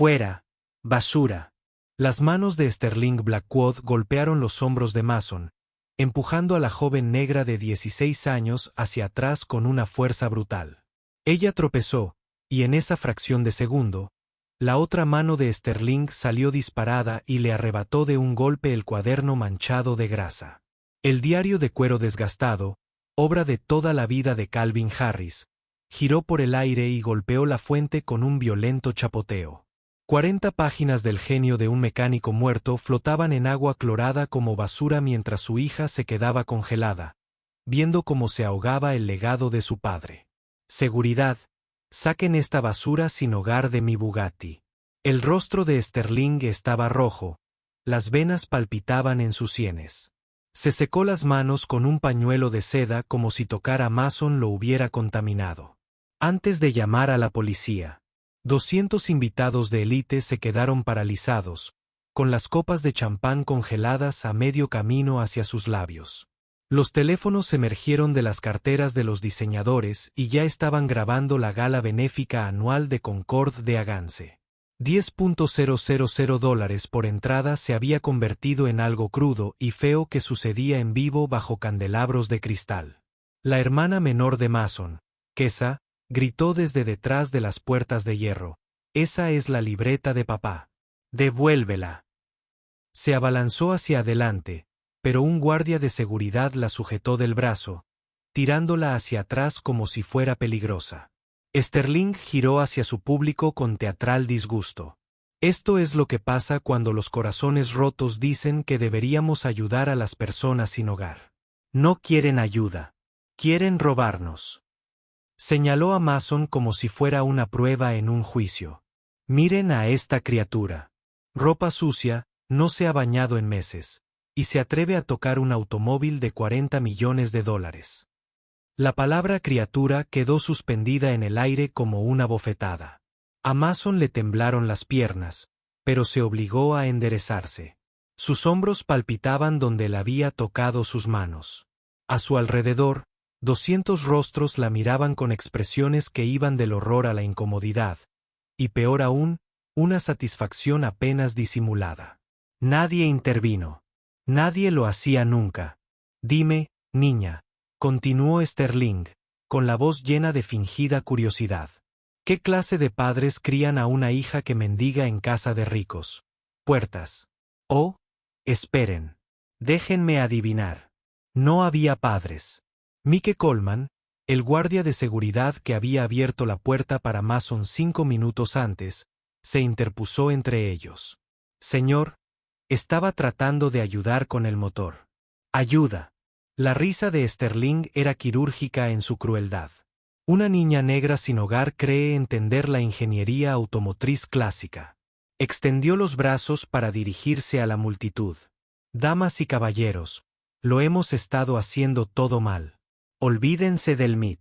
Fuera, basura. Las manos de Sterling Blackwood golpearon los hombros de Mason, empujando a la joven negra de 16 años hacia atrás con una fuerza brutal. Ella tropezó, y en esa fracción de segundo, la otra mano de Sterling salió disparada y le arrebató de un golpe el cuaderno manchado de grasa. El diario de cuero desgastado, obra de toda la vida de Calvin Harris, giró por el aire y golpeó la fuente con un violento chapoteo. 40 páginas del genio de un mecánico muerto flotaban en agua clorada como basura mientras su hija se quedaba congelada, viendo cómo se ahogaba el legado de su padre. Seguridad, saquen esta basura sin hogar de mi Bugatti. El rostro de Sterling estaba rojo, las venas palpitaban en sus sienes. Se secó las manos con un pañuelo de seda como si tocar a Mason lo hubiera contaminado. Antes de llamar a la policía, 200 invitados de élite se quedaron paralizados, con las copas de champán congeladas a medio camino hacia sus labios. Los teléfonos emergieron de las carteras de los diseñadores y ya estaban grabando la gala benéfica anual de Concord de Agance. $10,000 por entrada se había convertido en algo crudo y feo que sucedía en vivo bajo candelabros de cristal. La hermana menor de Mason, Kesa, gritó desde detrás de las puertas de hierro: «Esa es la libreta de papá. Devuélvela». Se abalanzó hacia adelante, pero un guardia de seguridad la sujetó del brazo, tirándola hacia atrás como si fuera peligrosa. Sterling giró hacia su público con teatral disgusto. Esto es lo que pasa cuando los corazones rotos dicen que deberíamos ayudar a las personas sin hogar. No quieren ayuda. Quieren robarnos. Señaló a Mason como si fuera una prueba en un juicio. Miren a esta criatura. Ropa sucia, no se ha bañado en meses, y se atreve a tocar un automóvil de $40 millones. La palabra criatura quedó suspendida en el aire como una bofetada. A Mason le temblaron las piernas, pero se obligó a enderezarse. Sus hombros palpitaban donde él había tocado sus manos. A su alrededor, 200 rostros la miraban con expresiones que iban del horror a la incomodidad, y peor aún, una satisfacción apenas disimulada. Nadie intervino. Nadie lo hacía nunca. Dime, niña, continuó Sterling, con la voz llena de fingida curiosidad. ¿Qué clase de padres crían a una hija que mendiga en casa de ricos? Puertas. Oh, esperen. Déjenme adivinar. No había padres. Mike Coleman, el guardia de seguridad que había abierto la puerta para Mason 5 minutos antes, se interpuso entre ellos. Señor, estaba tratando de ayudar con el motor. Ayuda. La risa de Sterling era quirúrgica en su crueldad. Una niña negra sin hogar cree entender la ingeniería automotriz clásica. Extendió los brazos para dirigirse a la multitud. Damas y caballeros, lo hemos estado haciendo todo mal. Olvídense del MIT.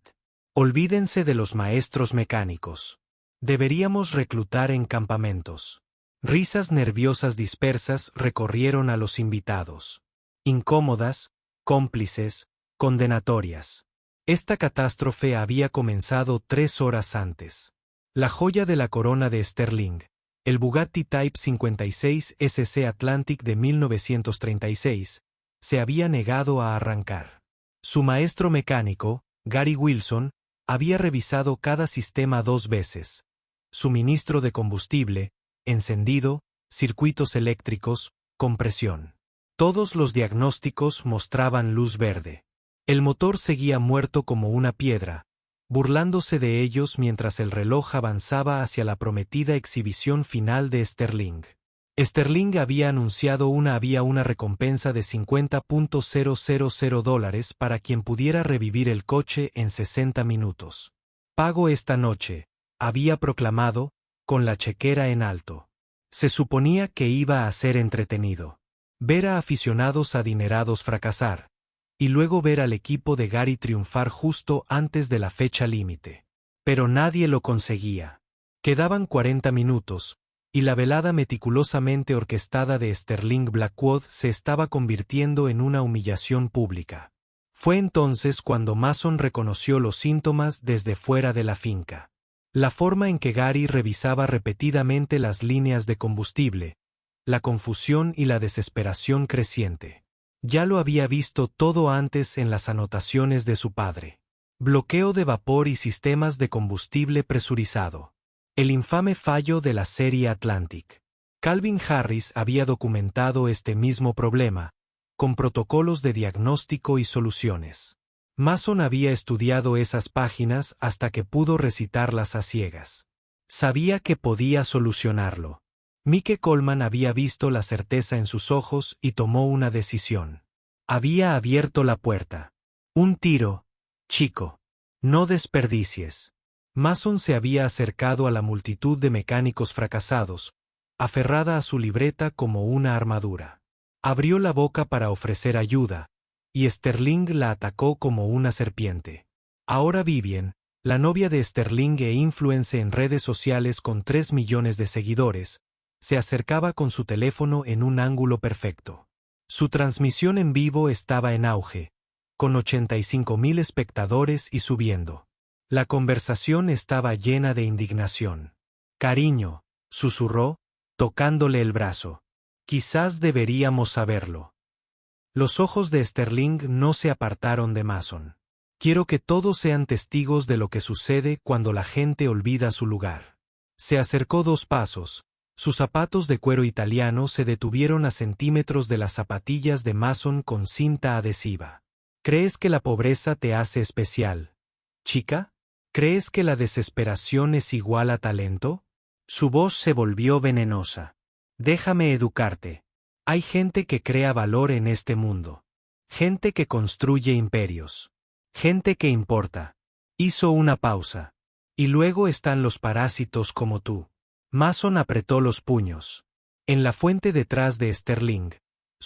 Olvídense de los maestros mecánicos. Deberíamos reclutar en campamentos. Risas nerviosas dispersas recorrieron a los invitados. Incómodas, cómplices, condenatorias. Esta catástrofe había comenzado 3 horas antes. La joya de la corona de Sterling, el Bugatti Type 56 SC Atlantic de 1936, se había negado a arrancar. Su maestro mecánico, Gary Wilson, había revisado cada sistema 2 veces: suministro de combustible, encendido, circuitos eléctricos, compresión. Todos los diagnósticos mostraban luz verde. El motor seguía muerto como una piedra, burlándose de ellos mientras el reloj avanzaba hacia la prometida exhibición final de Sterling. Sterling había anunciado había una recompensa de $50,000 para quien pudiera revivir el coche en 60 minutos. Pago esta noche, había proclamado, con la chequera en alto. Se suponía que iba a ser entretenido. Ver a aficionados adinerados fracasar, y luego ver al equipo de Gary triunfar justo antes de la fecha límite. Pero nadie lo conseguía. Quedaban 40 minutos, y la velada meticulosamente orquestada de Sterling Blackwood se estaba convirtiendo en una humillación pública. Fue entonces cuando Mason reconoció los síntomas desde fuera de la finca. La forma en que Gary revisaba repetidamente las líneas de combustible, la confusión y la desesperación creciente. Ya lo había visto todo antes en las anotaciones de su padre. Bloqueo de vapor y sistemas de combustible presurizado. El infame fallo de la serie Atlantic. Calvin Harris había documentado este mismo problema, con protocolos de diagnóstico y soluciones. Mason había estudiado esas páginas hasta que pudo recitarlas a ciegas. Sabía que podía solucionarlo. Mike Coleman había visto la certeza en sus ojos y tomó una decisión. Había abierto la puerta. Un tiro, chico. No desperdicies. Mason se había acercado a la multitud de mecánicos fracasados, aferrada a su libreta como una armadura. Abrió la boca para ofrecer ayuda, y Sterling la atacó como una serpiente. Ahora Vivian, la novia de Sterling e influencer en redes sociales con 3 millones de seguidores, se acercaba con su teléfono en un ángulo perfecto. Su transmisión en vivo estaba en auge, con 85.000 espectadores y subiendo. La conversación estaba llena de indignación. Cariño, susurró, tocándole el brazo. Quizás deberíamos saberlo. Los ojos de Sterling no se apartaron de Mason. Quiero que todos sean testigos de lo que sucede cuando la gente olvida su lugar. Se acercó 2 pasos. Sus zapatos de cuero italiano se detuvieron a centímetros de las zapatillas de Mason con cinta adhesiva. ¿Crees que la pobreza te hace especial, chica? ¿Crees que la desesperación es igual a talento? Su voz se volvió venenosa. Déjame educarte. Hay gente que crea valor en este mundo. Gente que construye imperios. Gente que importa. Hizo una pausa. Y luego están los parásitos como tú. Mason apretó los puños. En la fuente detrás de Sterling,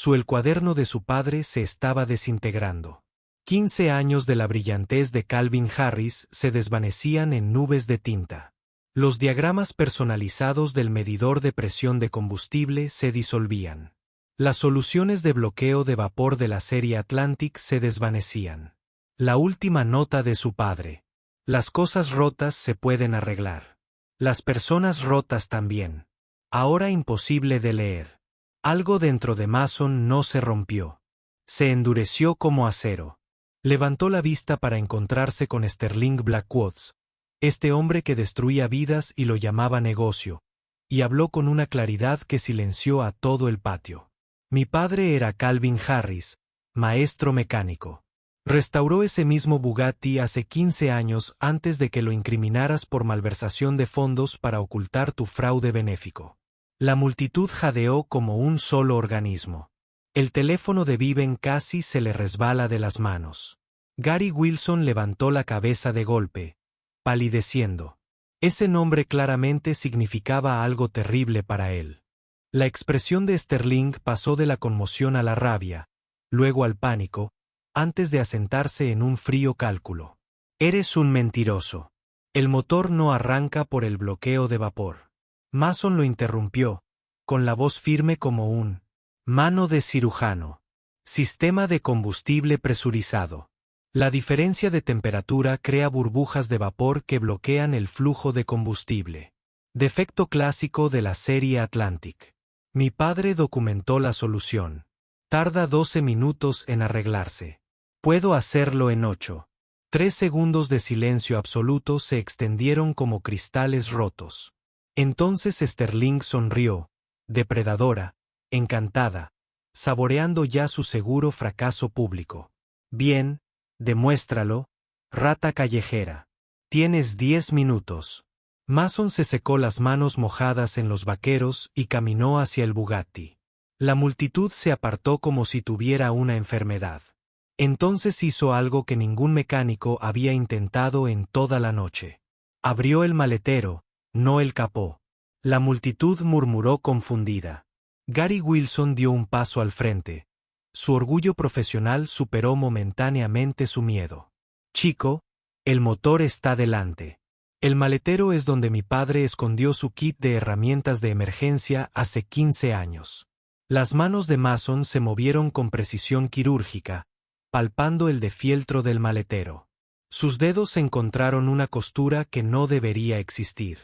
el cuaderno de su padre se estaba desintegrando. 15 años de la brillantez de Calvin Harris se desvanecían en nubes de tinta. Los diagramas personalizados del medidor de presión de combustible se disolvían. Las soluciones de bloqueo de vapor de la serie Atlantic se desvanecían. La última nota de su padre. Las cosas rotas se pueden arreglar. Las personas rotas también. Ahora imposible de leer. Algo dentro de Mason no se rompió. Se endureció como acero. Levantó la vista para encontrarse con Sterling Blackwoods, este hombre que destruía vidas y lo llamaba negocio, y habló con una claridad que silenció a todo el patio. Mi padre era Calvin Harris, maestro mecánico. Restauró ese mismo Bugatti hace 15 años antes de que lo incriminaras por malversación de fondos para ocultar tu fraude benéfico. La multitud jadeó como un solo organismo. El teléfono de Viven casi se le resbala de las manos. Gary Wilson levantó la cabeza de golpe, palideciendo. Ese nombre claramente significaba algo terrible para él. La expresión de Sterling pasó de la conmoción a la rabia, luego al pánico, antes de asentarse en un frío cálculo. Eres un mentiroso. El motor no arranca por el bloqueo de vapor. Mason lo interrumpió, con la voz firme como un mano de cirujano. Sistema de combustible presurizado. La diferencia de temperatura crea burbujas de vapor que bloquean el flujo de combustible. Defecto clásico de la serie Atlantic. Mi padre documentó la solución. Tarda 12 minutos en arreglarse. Puedo hacerlo en 8. 3 segundos de silencio absoluto se extendieron como cristales rotos. Entonces Sterling sonrió, depredadora, encantada, saboreando ya su seguro fracaso público. Bien, demuéstralo, rata callejera. Tienes 10 minutos. Mason se secó las manos mojadas en los vaqueros y caminó hacia el Bugatti. La multitud se apartó como si tuviera una enfermedad. Entonces hizo algo que ningún mecánico había intentado en toda la noche. Abrió el maletero, no el capó. La multitud murmuró confundida. Gary Wilson dio un paso al frente. Su orgullo profesional superó momentáneamente su miedo. Chico, el motor está delante. El maletero es donde mi padre escondió su kit de herramientas de emergencia hace 15 años. Las manos de Mason se movieron con precisión quirúrgica, palpando el fieltro del maletero. Sus dedos encontraron una costura que no debería existir.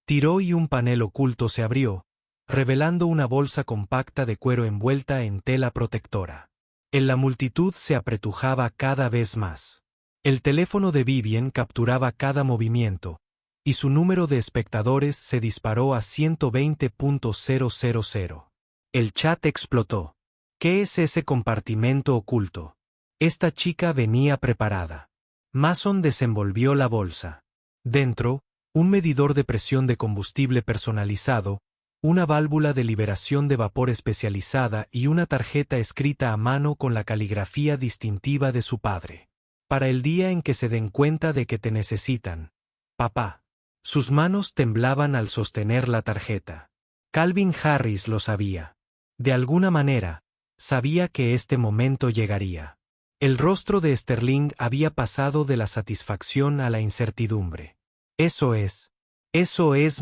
Tiró y un panel oculto se abrió, revelando una bolsa compacta de cuero envuelta en tela protectora. En la multitud se apretujaba cada vez más. El teléfono de Vivien capturaba cada movimiento, y su número de espectadores se disparó a 120.000. El chat explotó. ¿Qué es ese compartimento oculto? Esta chica venía preparada. Mason desenvolvió la bolsa. Dentro, un medidor de presión de combustible personalizado, una válvula de liberación de vapor especializada y una tarjeta escrita a mano con la caligrafía distintiva de su padre. Para el día en que se den cuenta de que te necesitan, papá. Sus manos temblaban al sostener la tarjeta. Calvin Harris lo sabía. De alguna manera, sabía que este momento llegaría. El rostro de Sterling había pasado de la satisfacción a la incertidumbre. Eso es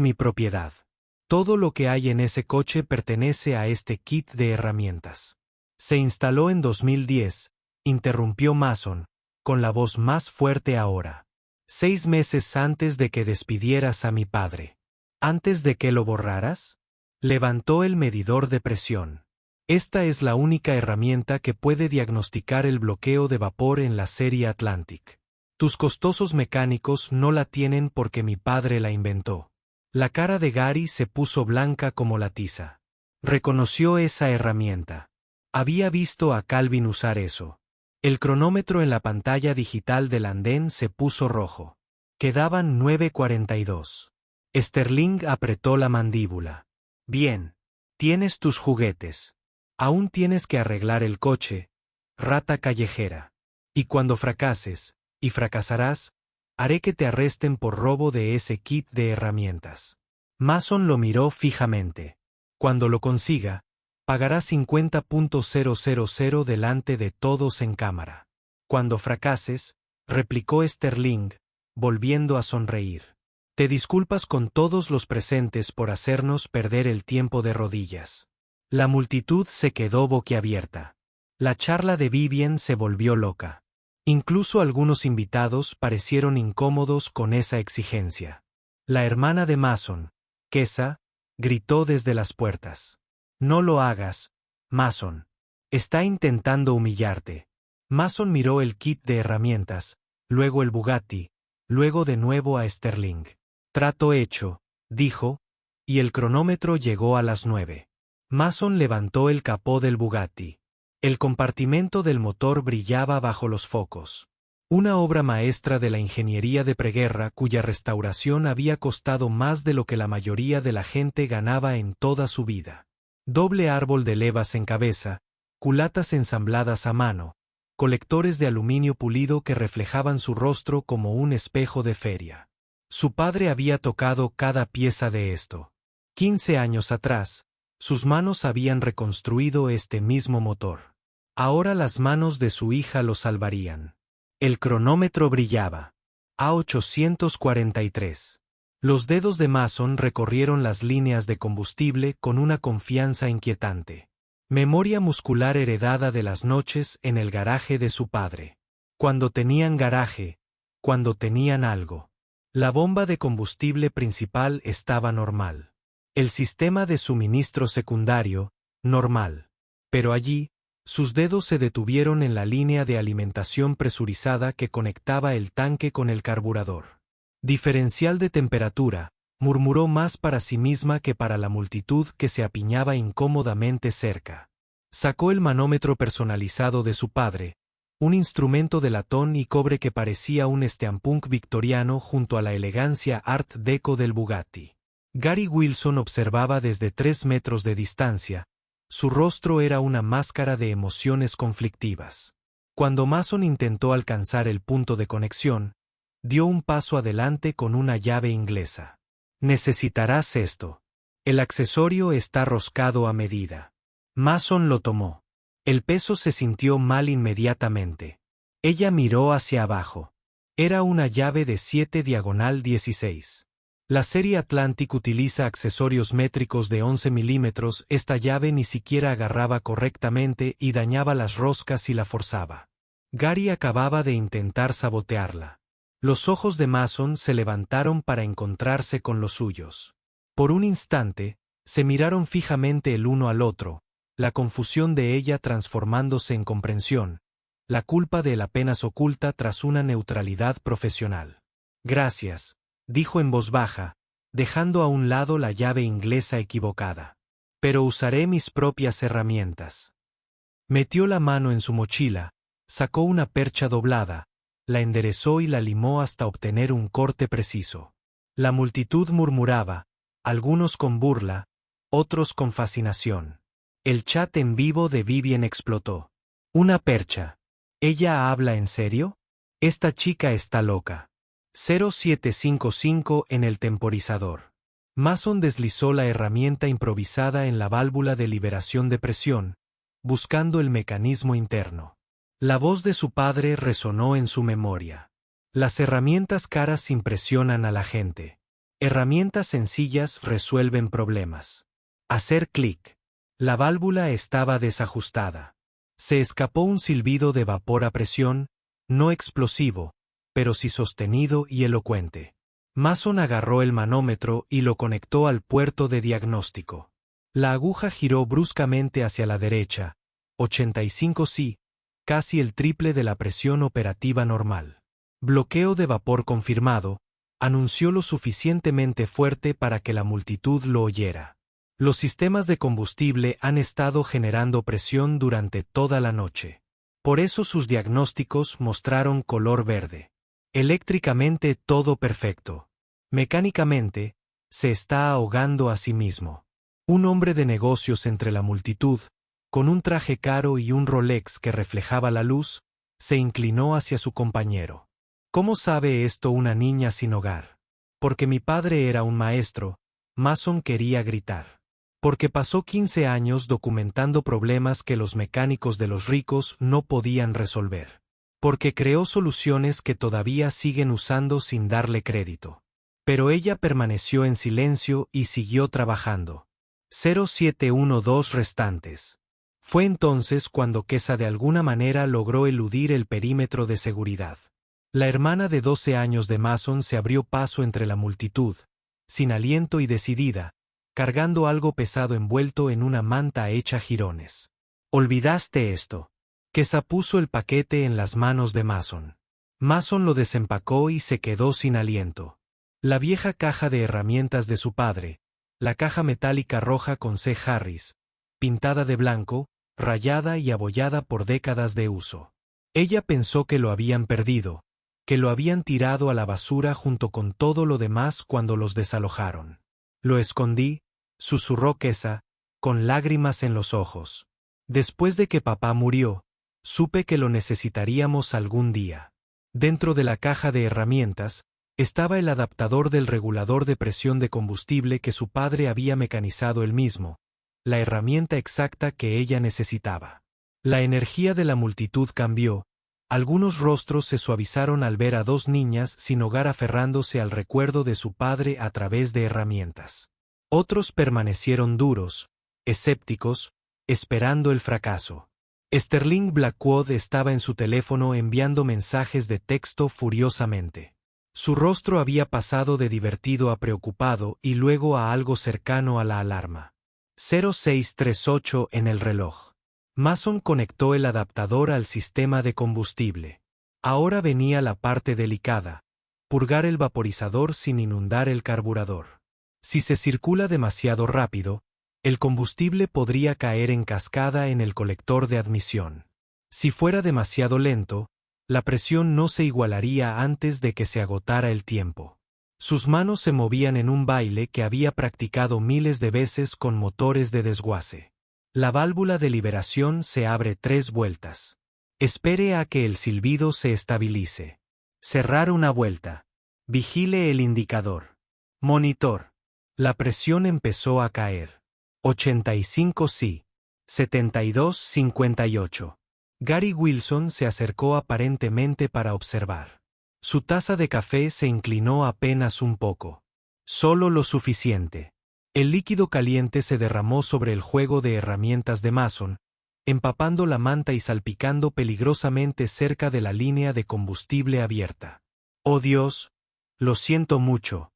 mi propiedad. Todo lo que hay en ese coche pertenece a este kit de herramientas. Se instaló en 2010, interrumpió Mason, con la voz más fuerte ahora. 6 meses antes de que despidieras a mi padre. ¿Antes de que lo borraras? Levantó el medidor de presión. Esta es la única herramienta que puede diagnosticar el bloqueo de vapor en la serie Atlantic. Tus costosos mecánicos no la tienen porque mi padre la inventó. La cara de Gary se puso blanca como la tiza. Reconoció esa herramienta. Había visto a Calvin usar eso. El cronómetro en la pantalla digital del andén se puso rojo. Quedaban 9:42. Sterling apretó la mandíbula. Bien. Tienes tus juguetes. Aún tienes que arreglar el coche, rata callejera. Y cuando fracases, y fracasarás, haré que te arresten por robo de ese kit de herramientas. Mason lo miró fijamente. Cuando lo consiga, pagará 50.000 delante de todos en cámara. Cuando fracases, replicó Sterling, volviendo a sonreír. Te disculpas con todos los presentes por hacernos perder el tiempo de rodillas. La multitud se quedó boquiabierta. La charla de Vivien se volvió loca. Incluso algunos invitados parecieron incómodos con esa exigencia. La hermana de Mason, Kesa, gritó desde las puertas. No lo hagas, Mason. Está intentando humillarte. Mason miró el kit de herramientas, luego el Bugatti, luego de nuevo a Sterling. Trato hecho, dijo, y el cronómetro llegó a las 9. Mason levantó el capó del Bugatti. El compartimento del motor brillaba bajo los focos. Una obra maestra de la ingeniería de preguerra cuya restauración había costado más de lo que la mayoría de la gente ganaba en toda su vida. Doble árbol de levas en cabeza, culatas ensambladas a mano, colectores de aluminio pulido que reflejaban su rostro como un espejo de feria. Su padre había tocado cada pieza de esto. 15 años atrás, sus manos habían reconstruido este mismo motor. Ahora las manos de su hija lo salvarían. El cronómetro brillaba. A 843. Los dedos de Mason recorrieron las líneas de combustible con una confianza inquietante. Memoria muscular heredada de las noches en el garaje de su padre. Cuando tenían garaje, cuando tenían algo. La bomba de combustible principal estaba normal. El sistema de suministro secundario, normal. Pero allí, sus dedos se detuvieron en la línea de alimentación presurizada que conectaba el tanque con el carburador. Diferencial de temperatura, murmuró más para sí misma que para la multitud que se apiñaba incómodamente cerca. Sacó el manómetro personalizado de su padre, un instrumento de latón y cobre que parecía un steampunk victoriano junto a la elegancia Art Deco del Bugatti. Gary Wilson observaba desde 3 metros de distancia. Su rostro era una máscara de emociones conflictivas. Cuando Mason intentó alcanzar el punto de conexión, dio un paso adelante con una llave inglesa. Necesitarás esto. El accesorio está roscado a medida. Mason lo tomó. El peso se sintió mal inmediatamente. Ella miró hacia abajo. Era una llave de 7/16. La serie Atlantic utiliza accesorios métricos de 11 milímetros. Esta llave ni siquiera agarraba correctamente y dañaba las roscas si la forzaba. Gary acababa de intentar sabotearla. Los ojos de Mason se levantaron para encontrarse con los suyos. Por un instante, se miraron fijamente el uno al otro, la confusión de ella transformándose en comprensión, la culpa de él apenas oculta tras una neutralidad profesional. Gracias, dijo en voz baja, dejando a un lado la llave inglesa equivocada. Pero usaré mis propias herramientas. Metió la mano en su mochila, sacó una percha doblada, la enderezó y la limó hasta obtener un corte preciso. La multitud murmuraba, algunos con burla, otros con fascinación. El chat en vivo de Vivien explotó. Una percha. ¿Ella habla en serio? Esta chica está loca. 0755 en el temporizador. Mason deslizó la herramienta improvisada en la válvula de liberación de presión, buscando el mecanismo interno. La voz de su padre resonó en su memoria. Las herramientas caras impresionan a la gente. Herramientas sencillas resuelven problemas. Hacer clic. La válvula estaba desajustada. Se escapó un silbido de vapor a presión, no explosivo, pero sí sostenido y elocuente. Mason agarró el manómetro y lo conectó al puerto de diagnóstico. La aguja giró bruscamente hacia la derecha, 85 sí, casi el triple de la presión operativa normal. Bloqueo de vapor confirmado, anunció lo suficientemente fuerte para que la multitud lo oyera. Los sistemas de combustible han estado generando presión durante toda la noche. Por eso sus diagnósticos mostraron color verde. Eléctricamente todo perfecto. Mecánicamente, se está ahogando a sí mismo. Un hombre de negocios entre la multitud, con un traje caro y un Rolex que reflejaba la luz, se inclinó hacia su compañero. ¿Cómo sabe esto una niña sin hogar? Porque mi padre era un maestro, Mason quería gritar. Porque pasó 15 años documentando problemas que los mecánicos de los ricos no podían resolver. Porque creó soluciones que todavía siguen usando sin darle crédito. Pero ella permaneció en silencio y siguió trabajando. 0712 restantes. Fue entonces cuando Kesa de alguna manera logró eludir el perímetro de seguridad. La hermana de 12 años de Mason se abrió paso entre la multitud, sin aliento y decidida, cargando algo pesado envuelto en una manta hecha jirones. ¿Olvidaste esto? Kesa puso el paquete en las manos de Mason. Mason lo desempacó y se quedó sin aliento. La vieja caja de herramientas de su padre, la caja metálica roja con C. Harris, pintada de blanco, rayada y abollada por décadas de uso. Ella pensó que lo habían perdido, que lo habían tirado a la basura junto con todo lo demás cuando los desalojaron. Lo escondí, susurró Kesa, con lágrimas en los ojos. Después de que papá murió, supe que lo necesitaríamos algún día. Dentro de la caja de herramientas, estaba el adaptador del regulador de presión de combustible que su padre había mecanizado él mismo, la herramienta exacta que ella necesitaba. La energía de la multitud cambió, algunos rostros se suavizaron al ver a dos niñas sin hogar aferrándose al recuerdo de su padre a través de herramientas. Otros permanecieron duros, escépticos, esperando el fracaso. Sterling Blackwood estaba en su teléfono enviando mensajes de texto furiosamente. Su rostro había pasado de divertido a preocupado y luego a algo cercano a la alarma. 0638 en el reloj. Mason conectó el adaptador al sistema de combustible. Ahora venía la parte delicada, purgar el vaporizador sin inundar el carburador. Si se circula demasiado rápido, el combustible podría caer en cascada en el colector de admisión. Si fuera demasiado lento, la presión no se igualaría antes de que se agotara el tiempo. Sus manos se movían en un baile que había practicado miles de veces con motores de desguace. La válvula de liberación se abre 3 vueltas. Espere a que el silbido se estabilice. Cerrar una vuelta. Vigile el indicador. Monitor. La presión empezó a caer. 85 sí. 72-58. Gary Wilson se acercó aparentemente para observar. Su taza de café se inclinó apenas un poco. Solo lo suficiente. El líquido caliente se derramó sobre el juego de herramientas de Mason, empapando la manta y salpicando peligrosamente cerca de la línea de combustible abierta. Oh Dios, lo siento mucho.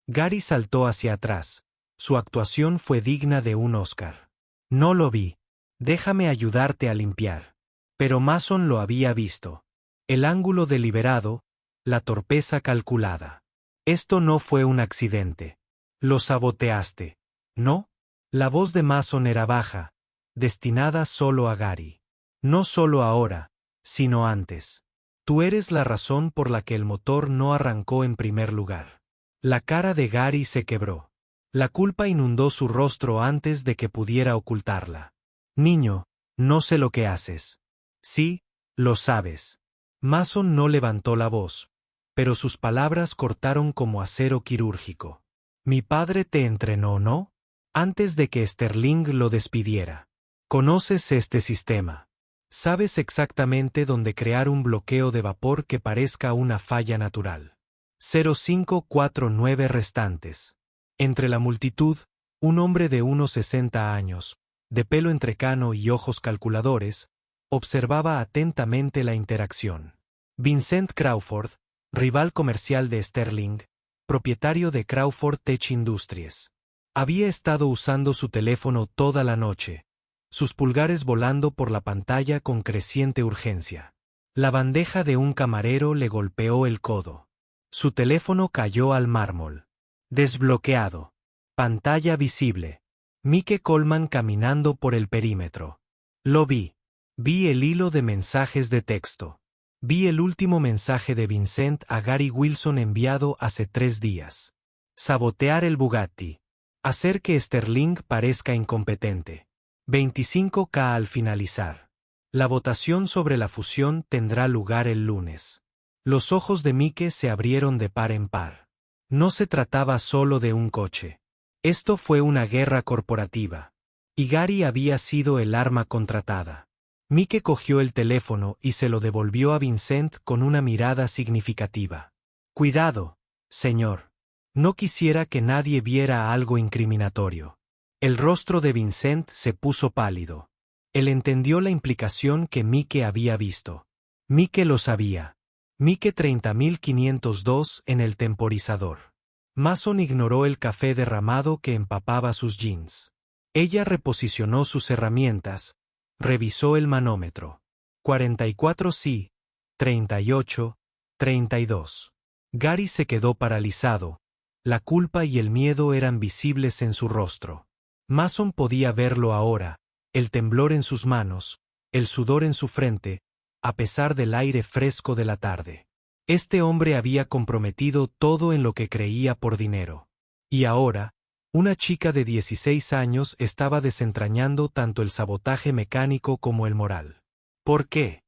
Gary saltó hacia atrás. Su actuación fue digna de un Oscar. No lo vi. Déjame ayudarte a limpiar. Pero Mason lo había visto. El ángulo deliberado, la torpeza calculada. Esto no fue un accidente. Lo saboteaste. ¿No? La voz de Mason era baja, destinada solo a Gary. No solo ahora, sino antes. Tú eres la razón por la que el motor no arrancó en primer lugar. La cara de Gary se quebró. La culpa inundó su rostro antes de que pudiera ocultarla. Niño, no sé lo que haces. Sí, lo sabes. Mason no levantó la voz, pero sus palabras cortaron como acero quirúrgico. Mi padre te entrenó, ¿no? Antes de que Sterling lo despidiera. Conoces este sistema. Sabes exactamente dónde crear un bloqueo de vapor que parezca una falla natural. 0549 restantes. Entre la multitud, un hombre de unos 60 años, de pelo entrecano y ojos calculadores, observaba atentamente la interacción. Vincent Crawford, rival comercial de Sterling, propietario de Crawford Tech Industries. Había estado usando su teléfono toda la noche, sus pulgares volando por la pantalla con creciente urgencia. La bandeja de un camarero le golpeó el codo. Su teléfono cayó al mármol. Desbloqueado. Pantalla visible. Mike Coleman caminando por el perímetro. Lo vi. Vi el hilo de mensajes de texto. Vi el último mensaje de Vincent a Gary Wilson enviado hace 3 días. Sabotear el Bugatti. Hacer que Sterling parezca incompetente. 25K al finalizar. La votación sobre la fusión tendrá lugar el lunes. Los ojos de Mike se abrieron de par en par. No se trataba solo de un coche. Esto fue una guerra corporativa. Y Gary había sido el arma contratada. Mike cogió el teléfono y se lo devolvió a Vincent con una mirada significativa. Cuidado, señor. No quisiera que nadie viera algo incriminatorio. El rostro de Vincent se puso pálido. Él entendió la implicación que Mike había visto. Mike lo sabía. Mike 30502 en el temporizador. Mason ignoró el café derramado que empapaba sus jeans. Ella reposicionó sus herramientas, revisó el manómetro. 44 sí, 38, 32. Gary se quedó paralizado. La culpa y el miedo eran visibles en su rostro. Mason podía verlo ahora, el temblor en sus manos, el sudor en su frente, a pesar del aire fresco de la tarde. Este hombre había comprometido todo en lo que creía por dinero. Y ahora, una chica de 16 años estaba desentrañando tanto el sabotaje mecánico como el moral. ¿Por qué?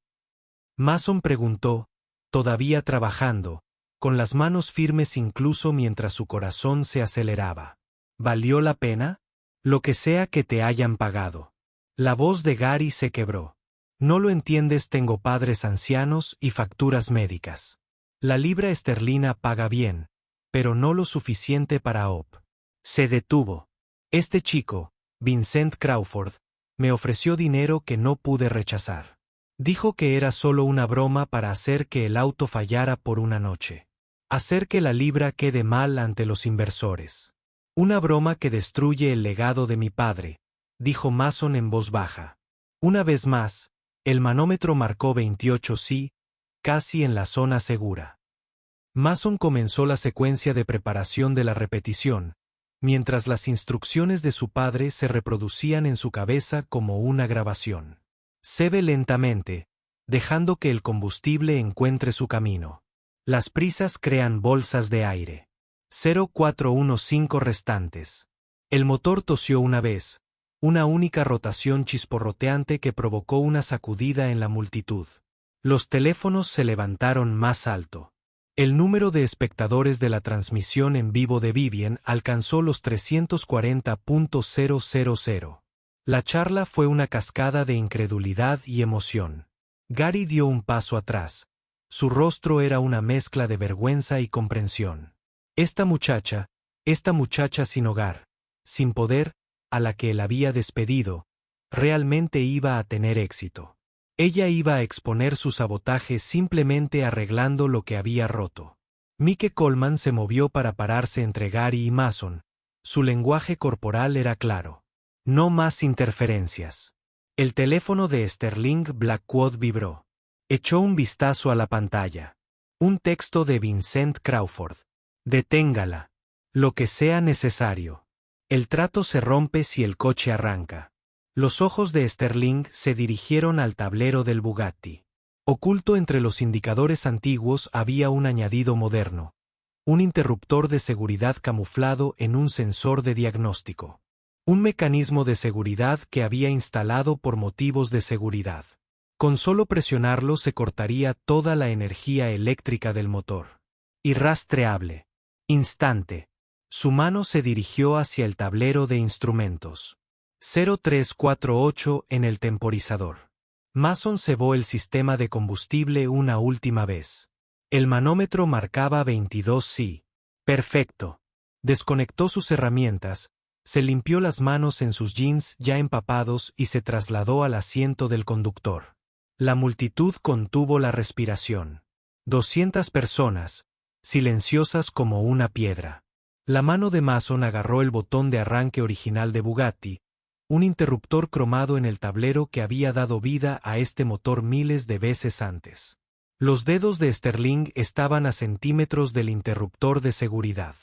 Mason preguntó, todavía trabajando, con las manos firmes incluso mientras su corazón se aceleraba. ¿Valió la pena? Lo que sea que te hayan pagado. La voz de Gary se quebró. No lo entiendes, tengo padres ancianos y facturas médicas. La libra esterlina paga bien, pero no lo suficiente para OP. Se detuvo. Este chico, Vincent Crawford, me ofreció dinero que no pude rechazar. Dijo que era solo una broma para hacer que el auto fallara por una noche. Hacer que la libra quede mal ante los inversores. Una broma que destruye el legado de mi padre, dijo Mason en voz baja. Una vez más, el manómetro marcó 28 sí, casi en la zona segura. Mason comenzó la secuencia de preparación de la repetición, mientras las instrucciones de su padre se reproducían en su cabeza como una grabación. Cebe lentamente, dejando que el combustible encuentre su camino. Las prisas crean bolsas de aire. 0415 restantes. El motor tosió una vez, una única rotación chisporroteante que provocó una sacudida en la multitud. Los teléfonos se levantaron más alto. El número de espectadores de la transmisión en vivo de Vivien alcanzó los 340.000. La charla fue una cascada de incredulidad y emoción. Gary dio un paso atrás. Su rostro era una mezcla de vergüenza y comprensión. Esta muchacha sin hogar, sin poder, a la que él había despedido, realmente iba a tener éxito. Ella iba a exponer su sabotaje simplemente arreglando lo que había roto. Mike Coleman se movió para pararse entre Gary y Mason. Su lenguaje corporal era claro. No más interferencias. El teléfono de Sterling Blackwood vibró. Echó un vistazo a la pantalla. Un texto de Vincent Crawford. Deténgala. Lo que sea necesario. El trato se rompe si el coche arranca. Los ojos de Sterling se dirigieron al tablero del Bugatti. Oculto entre los indicadores antiguos había un añadido moderno. Un interruptor de seguridad camuflado en un sensor de diagnóstico. Un mecanismo de seguridad que había instalado por motivos de seguridad. Con solo presionarlo se cortaría toda la energía eléctrica del motor. Irrastreable. Instante. Su mano se dirigió hacia el tablero de instrumentos. 0348 en el temporizador. Mason cebó el sistema de combustible una última vez. El manómetro marcaba 22 sí. Perfecto. Desconectó sus herramientas, se limpió las manos en sus jeans ya empapados y se trasladó al asiento del conductor. La multitud contuvo la respiración. 200 personas, silenciosas como una piedra. La mano de Mason agarró el botón de arranque original de Bugatti, un interruptor cromado en el tablero que había dado vida a este motor miles de veces antes. Los dedos de Sterling estaban a centímetros del interruptor de seguridad.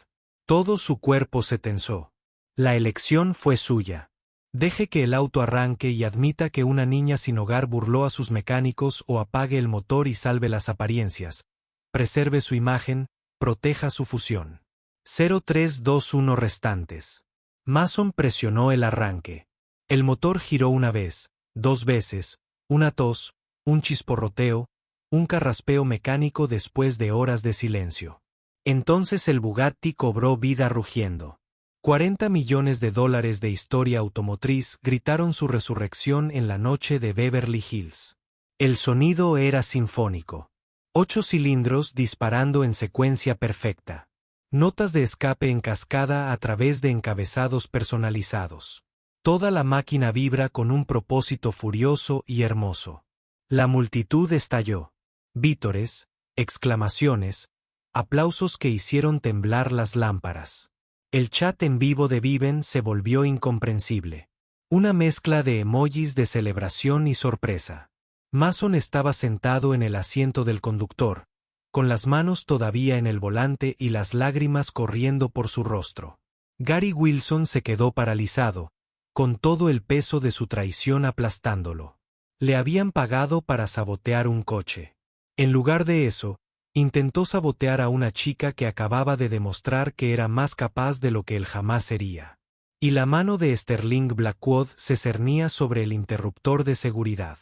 Todo su cuerpo se tensó. La elección fue suya. Deje que el auto arranque y admita que una niña sin hogar burló a sus mecánicos o apague el motor y salve las apariencias. Preserve su imagen, proteja su fusión. 0321 restantes. Mason presionó el arranque. El motor giró una vez, 2 veces, una tos, un chisporroteo, un carraspeo mecánico después de horas de silencio. Entonces el Bugatti cobró vida rugiendo. 40 millones de dólares de historia automotriz gritaron su resurrección en la noche de Beverly Hills. El sonido era sinfónico. 8 cilindros disparando en secuencia perfecta. Notas de escape en cascada a través de encabezados personalizados. Toda la máquina vibra con un propósito furioso y hermoso. La multitud estalló. Vítores, exclamaciones, aplausos que hicieron temblar las lámparas. El chat en vivo de Viven se volvió incomprensible. Una mezcla de emojis de celebración y sorpresa. Mason estaba sentado en el asiento del conductor, con las manos todavía en el volante y las lágrimas corriendo por su rostro. Gary Wilson se quedó paralizado, con todo el peso de su traición aplastándolo. Le habían pagado para sabotear un coche. En lugar de eso, intentó sabotear a una chica que acababa de demostrar que era más capaz de lo que él jamás sería. Y la mano de Sterling Blackwood se cernía sobre el interruptor de seguridad.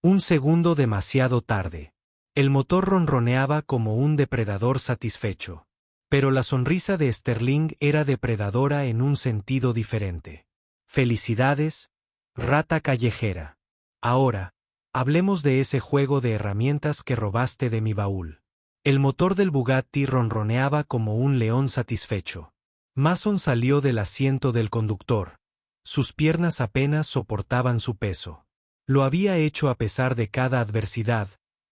Un segundo demasiado tarde. El motor ronroneaba como un depredador satisfecho. Pero la sonrisa de Sterling era depredadora en un sentido diferente. Felicidades, rata callejera. Ahora, hablemos de ese juego de herramientas que robaste de mi baúl. El motor del Bugatti ronroneaba como un león satisfecho. Mason salió del asiento del conductor. Sus piernas apenas soportaban su peso. Lo había hecho a pesar de cada adversidad,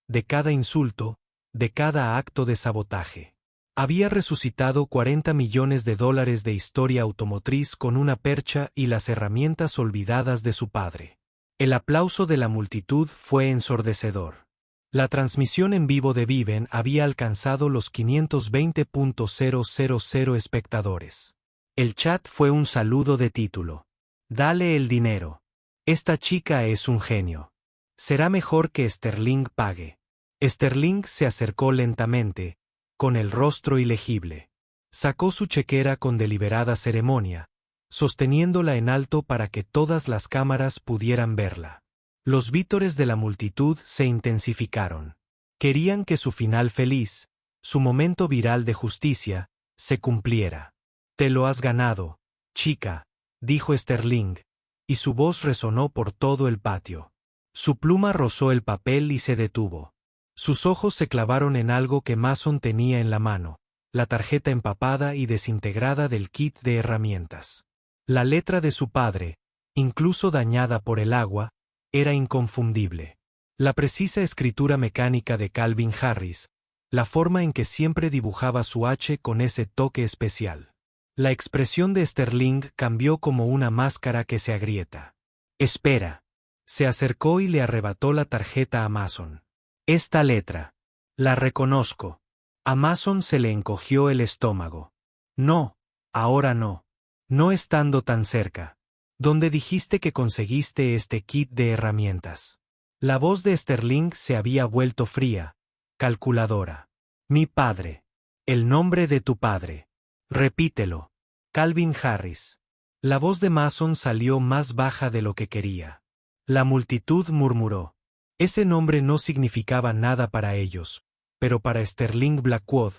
de cada insulto, de cada acto de sabotaje. Había resucitado 40 millones de dólares de historia automotriz con una percha y las herramientas olvidadas de su padre. El aplauso de la multitud fue ensordecedor. La transmisión en vivo de Viven había alcanzado los 520.000 espectadores. El chat fue un saludo de título. Dale el dinero. Esta chica es un genio. Será mejor que Sterling pague. Sterling se acercó lentamente, con el rostro ilegible. Sacó su chequera con deliberada ceremonia, sosteniéndola en alto para que todas las cámaras pudieran verla. Los vítores de la multitud se intensificaron. Querían que su final feliz, su momento viral de justicia, se cumpliera. Te lo has ganado, chica, dijo Sterling, y su voz resonó por todo el patio. Su pluma rozó el papel y se detuvo. Sus ojos se clavaron en algo que Mason tenía en la mano, la tarjeta empapada y desintegrada del kit de herramientas. La letra de su padre, incluso dañada por el agua, era inconfundible. La precisa escritura mecánica de Calvin Harris, la forma en que siempre dibujaba su H con ese toque especial. La expresión de Sterling cambió como una máscara que se agrieta. Espera. Se acercó y le arrebató la tarjeta a Mason. Esta letra. La reconozco. A Mason se le encogió el estómago. No, ahora no. No estando tan cerca. ¿Dónde dijiste que conseguiste este kit de herramientas? La voz de Sterling se había vuelto fría, calculadora. Mi padre. El nombre de tu padre. Repítelo. Calvin Harris. La voz de Mason salió más baja de lo que quería. La multitud murmuró. Ese nombre no significaba nada para ellos, pero para Sterling Blackwood,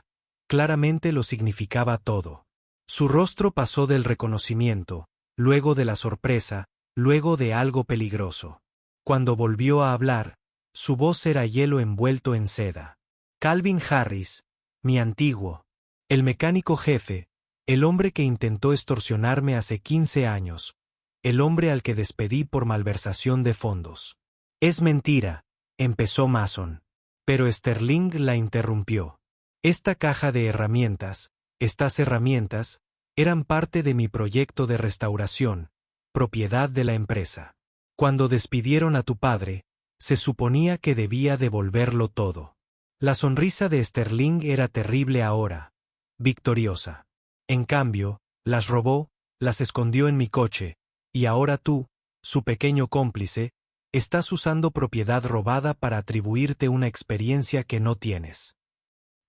claramente lo significaba todo. Su rostro pasó del reconocimiento, luego de la sorpresa, luego de algo peligroso. Cuando volvió a hablar, su voz era hielo envuelto en seda. Calvin Harris, mi antiguo, el mecánico jefe, el hombre que intentó extorsionarme hace 15 años, el hombre al que despedí por malversación de fondos. Es mentira, empezó Mason. Pero Sterling la interrumpió. Esta caja de herramientas, estas herramientas, eran parte de mi proyecto de restauración, propiedad de la empresa. Cuando despidieron a tu padre, se suponía que debía devolverlo todo. La sonrisa de Sterling era terrible ahora, victoriosa. En cambio, las robó, las escondió en mi coche, y ahora tú, su pequeño cómplice, estás usando propiedad robada para atribuirte una experiencia que no tienes.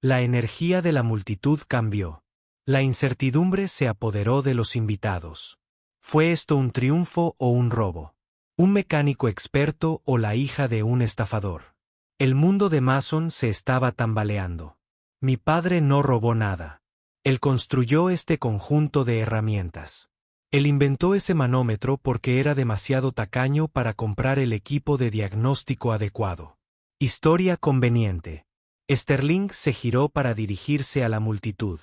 La energía de la multitud cambió. La incertidumbre se apoderó de los invitados. ¿Fue esto un triunfo o un robo? ¿Un mecánico experto o la hija de un estafador? El mundo de Mason se estaba tambaleando. Mi padre no robó nada. Él construyó este conjunto de herramientas. Él inventó ese manómetro porque era demasiado tacaño para comprar el equipo de diagnóstico adecuado. Historia conveniente. Sterling se giró para dirigirse a la multitud.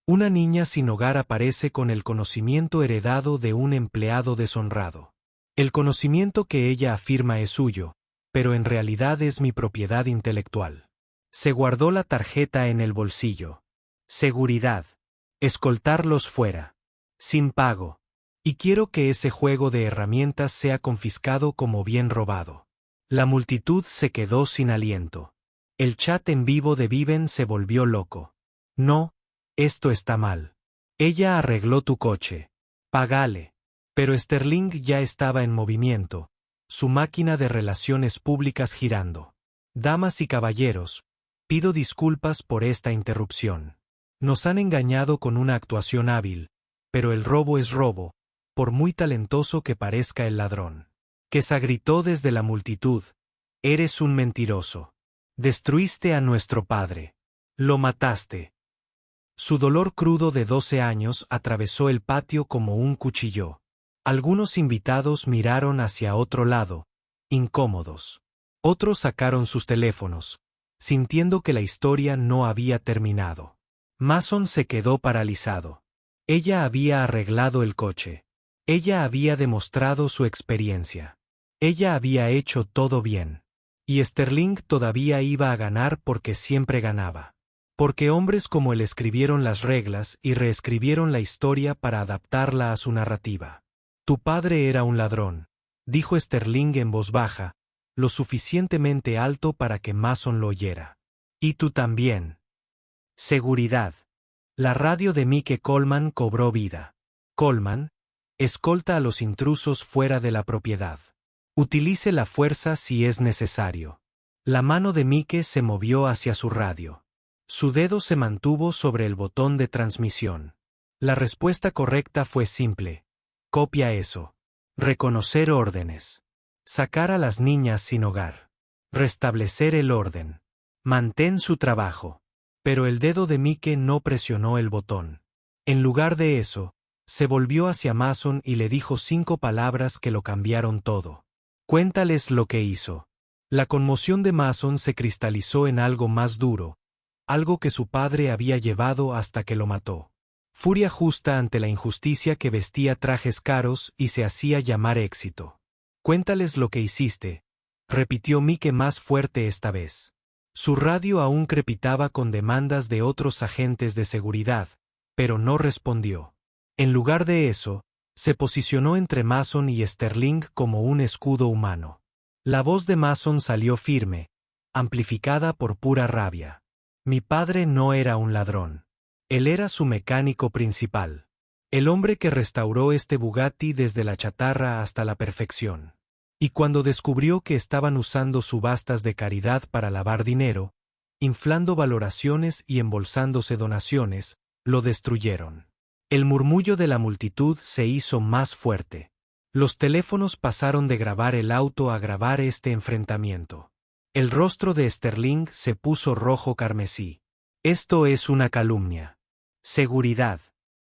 Una niña sin hogar aparece con el conocimiento heredado de un empleado deshonrado. El conocimiento que ella afirma es suyo, pero en realidad es mi propiedad intelectual. Se guardó la tarjeta en el bolsillo. Seguridad. Escoltarlos fuera. Sin pago. Y quiero que ese juego de herramientas sea confiscado como bien robado. La multitud se quedó sin aliento. El chat en vivo de Viven se volvió loco. No, esto está mal. Ella arregló tu coche. Págale. Pero Sterling ya estaba en movimiento, su máquina de relaciones públicas girando. Damas y caballeros, pido disculpas por esta interrupción. Nos han engañado con una actuación hábil, pero el robo es robo, por muy talentoso que parezca el ladrón. Quesa gritó desde la multitud. Eres un mentiroso. Destruiste a nuestro padre. Lo mataste. Su dolor crudo de 12 años atravesó el patio como un cuchillo. Algunos invitados miraron hacia otro lado, incómodos. Otros sacaron sus teléfonos, sintiendo que la historia no había terminado. Mason se quedó paralizado. Ella había arreglado el coche. Ella había demostrado su experiencia. Ella había hecho todo bien. Y Sterling todavía iba a ganar porque siempre ganaba. Porque hombres como él escribieron las reglas y reescribieron la historia para adaptarla a su narrativa. Tu padre era un ladrón, dijo Sterling en voz baja, lo suficientemente alto para que Mason lo oyera. Y tú también. Seguridad. La radio de Mike Coleman cobró vida. Coleman, escolta a los intrusos fuera de la propiedad. Utilice la fuerza si es necesario. La mano de Mike se movió hacia su radio. Su dedo se mantuvo sobre el botón de transmisión. La respuesta correcta fue simple. Copia eso. Reconocer órdenes. Sacar a las niñas sin hogar. Restablecer el orden. Mantén su trabajo. Pero el dedo de Mike no presionó el botón. En lugar de eso, se volvió hacia Mason y le dijo 5 palabras que lo cambiaron todo. Cuéntales lo que hizo. La conmoción de Mason se cristalizó en algo más duro, algo que su padre había llevado hasta que lo mató. Furia justa ante la injusticia que vestía trajes caros y se hacía llamar éxito. Cuéntales lo que hiciste, repitió Mike más fuerte esta vez. Su radio aún crepitaba con demandas de otros agentes de seguridad, pero no respondió. En lugar de eso, se posicionó entre Mason y Sterling como un escudo humano. La voz de Mason salió firme, amplificada por pura rabia. Mi padre no era un ladrón. Él era su mecánico principal. El hombre que restauró este Bugatti desde la chatarra hasta la perfección. Y cuando descubrió que estaban usando subastas de caridad para lavar dinero, inflando valoraciones y embolsándose donaciones, lo destruyeron. El murmullo de la multitud se hizo más fuerte. Los teléfonos pasaron de grabar el auto a grabar este enfrentamiento. El rostro de Sterling se puso rojo carmesí. Esto es una calumnia. Seguridad.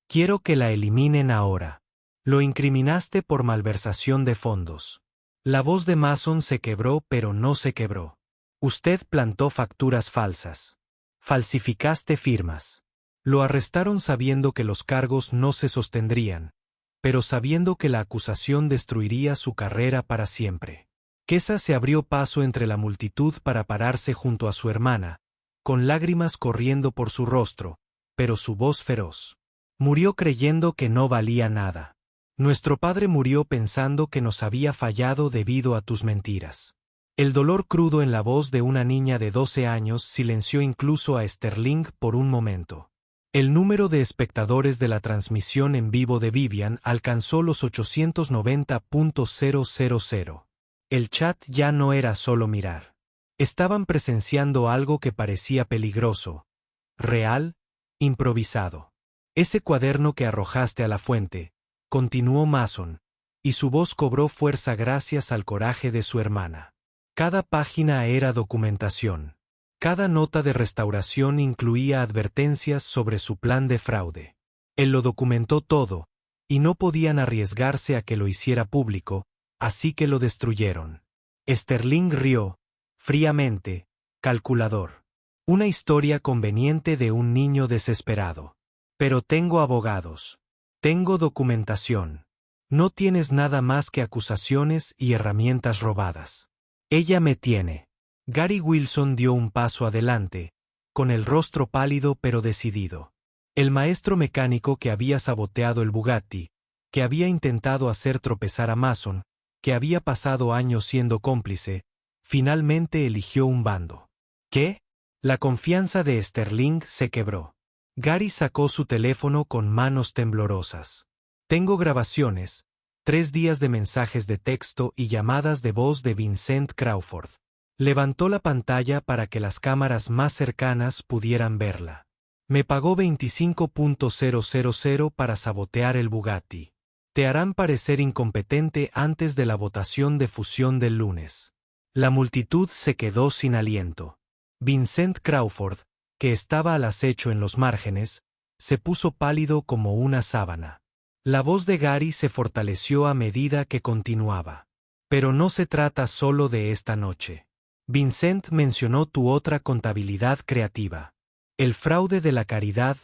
Quiero que la eliminen ahora. Lo incriminaste por malversación de fondos. La voz de Mason se quebró, pero no se quebró. Usted plantó facturas falsas. Falsificaste firmas. Lo arrestaron sabiendo que los cargos no se sostendrían, pero sabiendo que la acusación destruiría su carrera para siempre. Kesa se abrió paso entre la multitud para pararse junto a su hermana, con lágrimas corriendo por su rostro, pero su voz feroz. Murió creyendo que no valía nada. Nuestro padre murió pensando que nos había fallado debido a tus mentiras. El dolor crudo en la voz de una niña de 12 años silenció incluso a Sterling por un momento. El número de espectadores de la transmisión en vivo de Vivian alcanzó los 890.000. El chat ya no era solo mirar. Estaban presenciando algo que parecía peligroso, real, improvisado. Ese cuaderno que arrojaste a la fuente, continuó Mason, y su voz cobró fuerza gracias al coraje de su hermana. Cada página era documentación. Cada nota de restauración incluía advertencias sobre su plan de fraude. Él lo documentó todo, y no podían arriesgarse a que lo hiciera público, así que lo destruyeron. Sterling rió, fríamente, calculador. Una historia conveniente de un niño desesperado. Pero tengo abogados. Tengo documentación. No tienes nada más que acusaciones y herramientas robadas. Ella me tiene. Gary Wilson dio un paso adelante, con el rostro pálido pero decidido. El maestro mecánico que había saboteado el Bugatti, que había intentado hacer tropezar a Mason, que había pasado años siendo cómplice, finalmente eligió un bando. ¿Qué? La confianza de Sterling se quebró. Gary sacó su teléfono con manos temblorosas. Tengo grabaciones, 3 días de mensajes de texto y llamadas de voz de Vincent Crawford. Levantó la pantalla para que las cámaras más cercanas pudieran verla. Me pagó 25.000 para sabotear el Bugatti. Te harán parecer incompetente antes de la votación de fusión del lunes. La multitud se quedó sin aliento. Vincent Crawford, que estaba al acecho en los márgenes, se puso pálido como una sábana. La voz de Gary se fortaleció a medida que continuaba. Pero no se trata solo de esta noche. Vincent mencionó tu otra contabilidad creativa. El fraude de la caridad,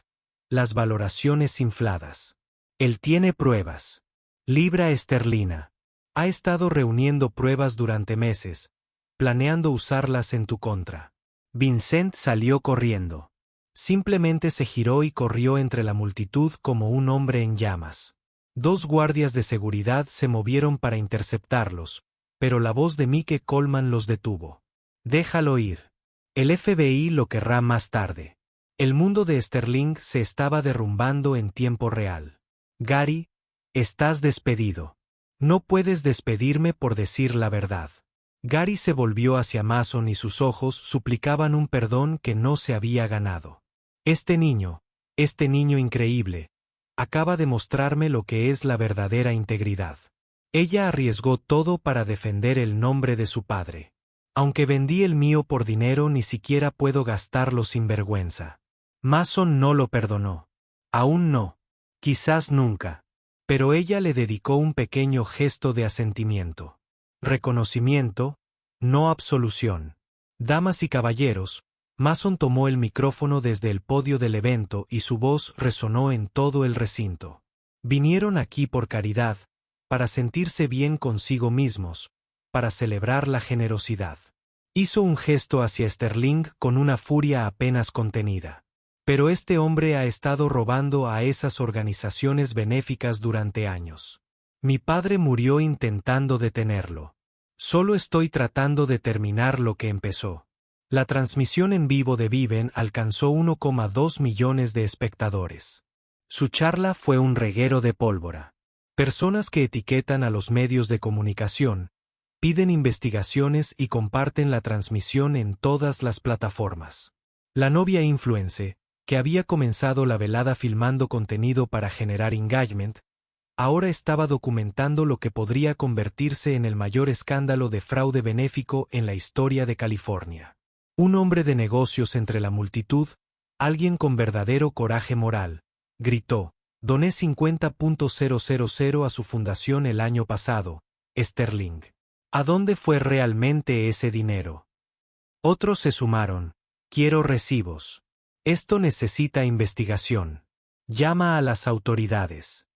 las valoraciones infladas. Él tiene pruebas. Libra esterlina. Ha estado reuniendo pruebas durante meses, planeando usarlas en tu contra. Vincent salió corriendo. Simplemente se giró y corrió entre la multitud como un hombre en llamas. 2 guardias de seguridad se movieron para interceptarlos, pero la voz de Mike Coleman los detuvo. Déjalo ir. El FBI lo querrá más tarde. El mundo de Sterling se estaba derrumbando en tiempo real. Gary, estás despedido. No puedes despedirme por decir la verdad. Gary se volvió hacia Mason y sus ojos suplicaban un perdón que no se había ganado. Este niño increíble, acaba de mostrarme lo que es la verdadera integridad. Ella arriesgó todo para defender el nombre de su padre. Aunque vendí el mío por dinero, ni siquiera puedo gastarlo sin vergüenza. Mason no lo perdonó. Aún no. Quizás nunca. Pero ella le dedicó un pequeño gesto de asentimiento. Reconocimiento, no absolución. Damas y caballeros, Mason tomó el micrófono desde el podio del evento y su voz resonó en todo el recinto. Vinieron aquí por caridad, para sentirse bien consigo mismos, para celebrar la generosidad. Hizo un gesto hacia Sterling con una furia apenas contenida. Pero este hombre ha estado robando a esas organizaciones benéficas durante años. Mi padre murió intentando detenerlo. Solo estoy tratando de terminar lo que empezó. La transmisión en vivo de Viven alcanzó 1,2 millones de espectadores. Su charla fue un reguero de pólvora. Personas que etiquetan a los medios de comunicación, piden investigaciones y comparten la transmisión en todas las plataformas. La novia influencer, que había comenzado la velada filmando contenido para generar engagement, ahora estaba documentando lo que podría convertirse en el mayor escándalo de fraude benéfico en la historia de California. Un hombre de negocios entre la multitud, alguien con verdadero coraje moral, gritó: «Doné 50.000 a su fundación el año pasado, Sterling. ¿A dónde fue realmente ese dinero?». Otros se sumaron: «Quiero recibos. Esto necesita investigación. Llama a las autoridades».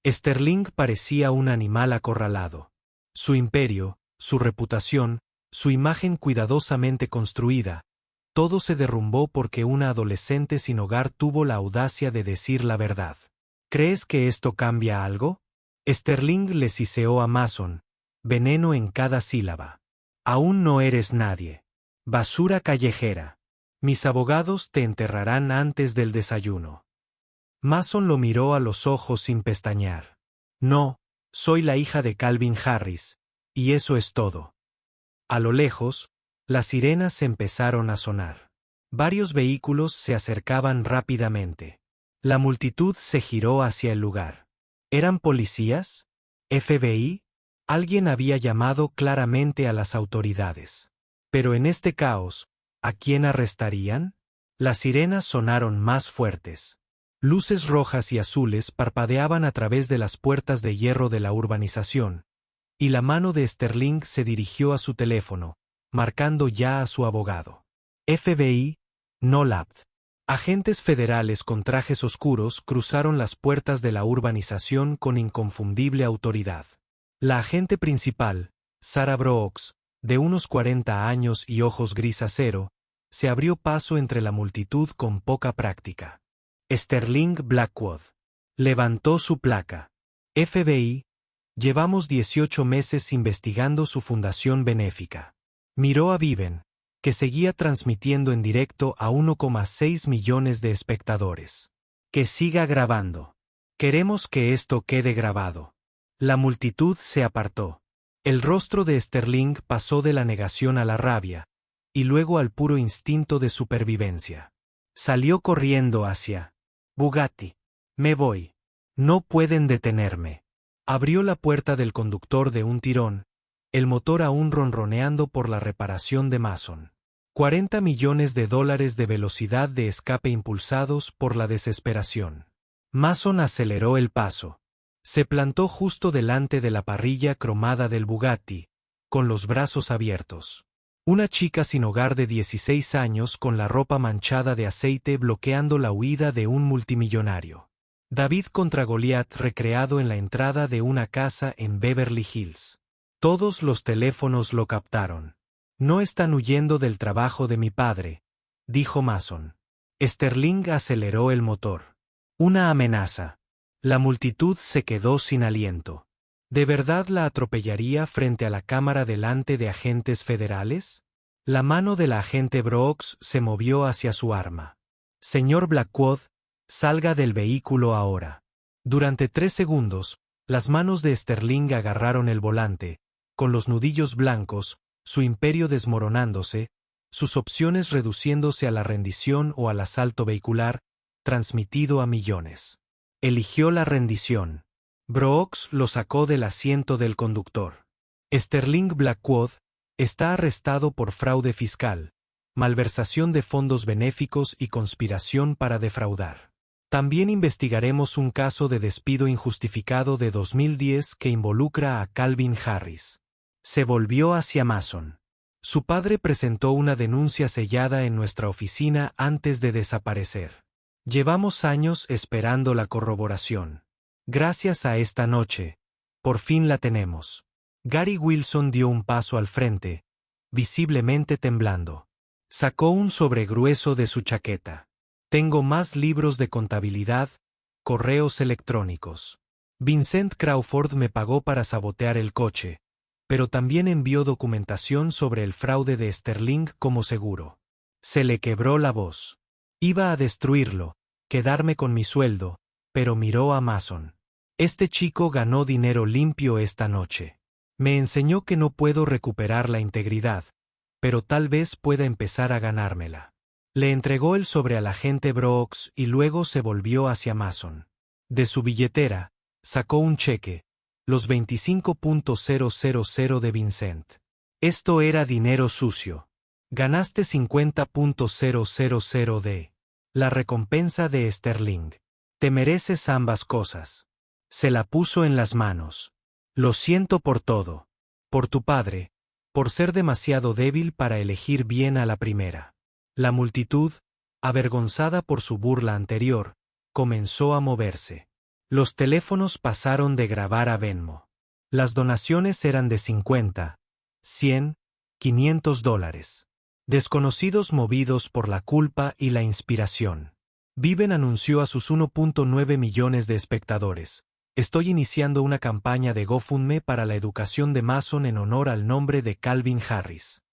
Sterling parecía un animal acorralado. Su imperio, su reputación, su imagen cuidadosamente construida, todo se derrumbó porque una adolescente sin hogar tuvo la audacia de decir la verdad. ¿Crees que esto cambia algo? Sterling le siseó a Mason, veneno en cada sílaba. Aún no eres nadie. Basura callejera. Mis abogados te enterrarán antes del desayuno. Mason lo miró a los ojos sin pestañear. No, soy la hija de Calvin Harris, y eso es todo. A lo lejos, las sirenas empezaron a sonar. Varios vehículos se acercaban rápidamente. La multitud se giró hacia el lugar. ¿Eran policías? ¿FBI? Alguien había llamado claramente a las autoridades. Pero en este caos, ¿a quién arrestarían? Las sirenas sonaron más fuertes. Luces rojas y azules parpadeaban a través de las puertas de hierro de la urbanización, y la mano de Sterling se dirigió a su teléfono, marcando ya a su abogado. FBI, no lab. Agentes federales con trajes oscuros cruzaron las puertas de la urbanización con inconfundible autoridad. La agente principal, Sarah Brooks, de unos 40 años y ojos gris acero, se abrió paso entre la multitud con poca práctica. Sterling Blackwood. Levantó su placa. FBI. Llevamos 18 meses investigando su fundación benéfica. Miró a Viven, que seguía transmitiendo en directo a 1,6 millones de espectadores. Que siga grabando. Queremos que esto quede grabado. La multitud se apartó. El rostro de Sterling pasó de la negación a la rabia, y luego al puro instinto de supervivencia. Salió corriendo hacia Bugatti. Me voy. No pueden detenerme. Abrió la puerta del conductor de un tirón, el motor aún ronroneando por la reparación de Mason. $40 millones de velocidad de escape impulsados por la desesperación. Mason aceleró el paso. Se plantó justo delante de la parrilla cromada del Bugatti, con los brazos abiertos. Una chica sin hogar de 16 años con la ropa manchada de aceite bloqueando la huida de un multimillonario. David contra Goliat recreado en la entrada de una casa en Beverly Hills. Todos los teléfonos lo captaron. No están huyendo del trabajo de mi padre, dijo Mason. Sterling aceleró el motor. Una amenaza. La multitud se quedó sin aliento. ¿De verdad la atropellaría frente a la cámara delante de agentes federales? La mano de la agente Brooks se movió hacia su arma. Señor Blackwood, salga del vehículo ahora. Durante 3 segundos, las manos de Sterling agarraron el volante, con los nudillos blancos, su imperio desmoronándose, sus opciones reduciéndose a la rendición o al asalto vehicular, transmitido a millones. Eligió la rendición. Brooks lo sacó del asiento del conductor. Sterling Blackwood está arrestado por fraude fiscal, malversación de fondos benéficos y conspiración para defraudar. También investigaremos un caso de despido injustificado de 2010 que involucra a Calvin Harris. Se volvió hacia Mason. Su padre presentó una denuncia sellada en nuestra oficina antes de desaparecer. Llevamos años esperando la corroboración. Gracias a esta noche, por fin la tenemos. Gary Wilson dio un paso al frente, visiblemente temblando. Sacó un sobre grueso de su chaqueta. Tengo más libros de contabilidad, correos electrónicos. Vincent Crawford me pagó para sabotear el coche, pero también envió documentación sobre el fraude de Sterling como seguro. Se le quebró la voz. Iba a destruirlo, quedarme con mi sueldo, pero miró a Mason. Este chico ganó dinero limpio esta noche. Me enseñó que no puedo recuperar la integridad, pero tal vez pueda empezar a ganármela. Le entregó el sobre al agente Brooks y luego se volvió hacia Mason. De su billetera, sacó un cheque, los 25.000 de Vincent. Esto era dinero sucio. Ganaste 50.000 de la recompensa de Sterling. Te mereces ambas cosas. Se la puso en las manos. Lo siento por todo. Por tu padre, por ser demasiado débil para elegir bien a la primera. La multitud, avergonzada por su burla anterior, comenzó a moverse. Los teléfonos pasaron de grabar a Venmo. Las donaciones eran de 50, 100, $500. Desconocidos movidos por la culpa y la inspiración. Viven anunció a sus 1.9 millones de espectadores. Estoy iniciando una campaña de GoFundMe para la educación de Mason en honor al nombre de Calvin Harris.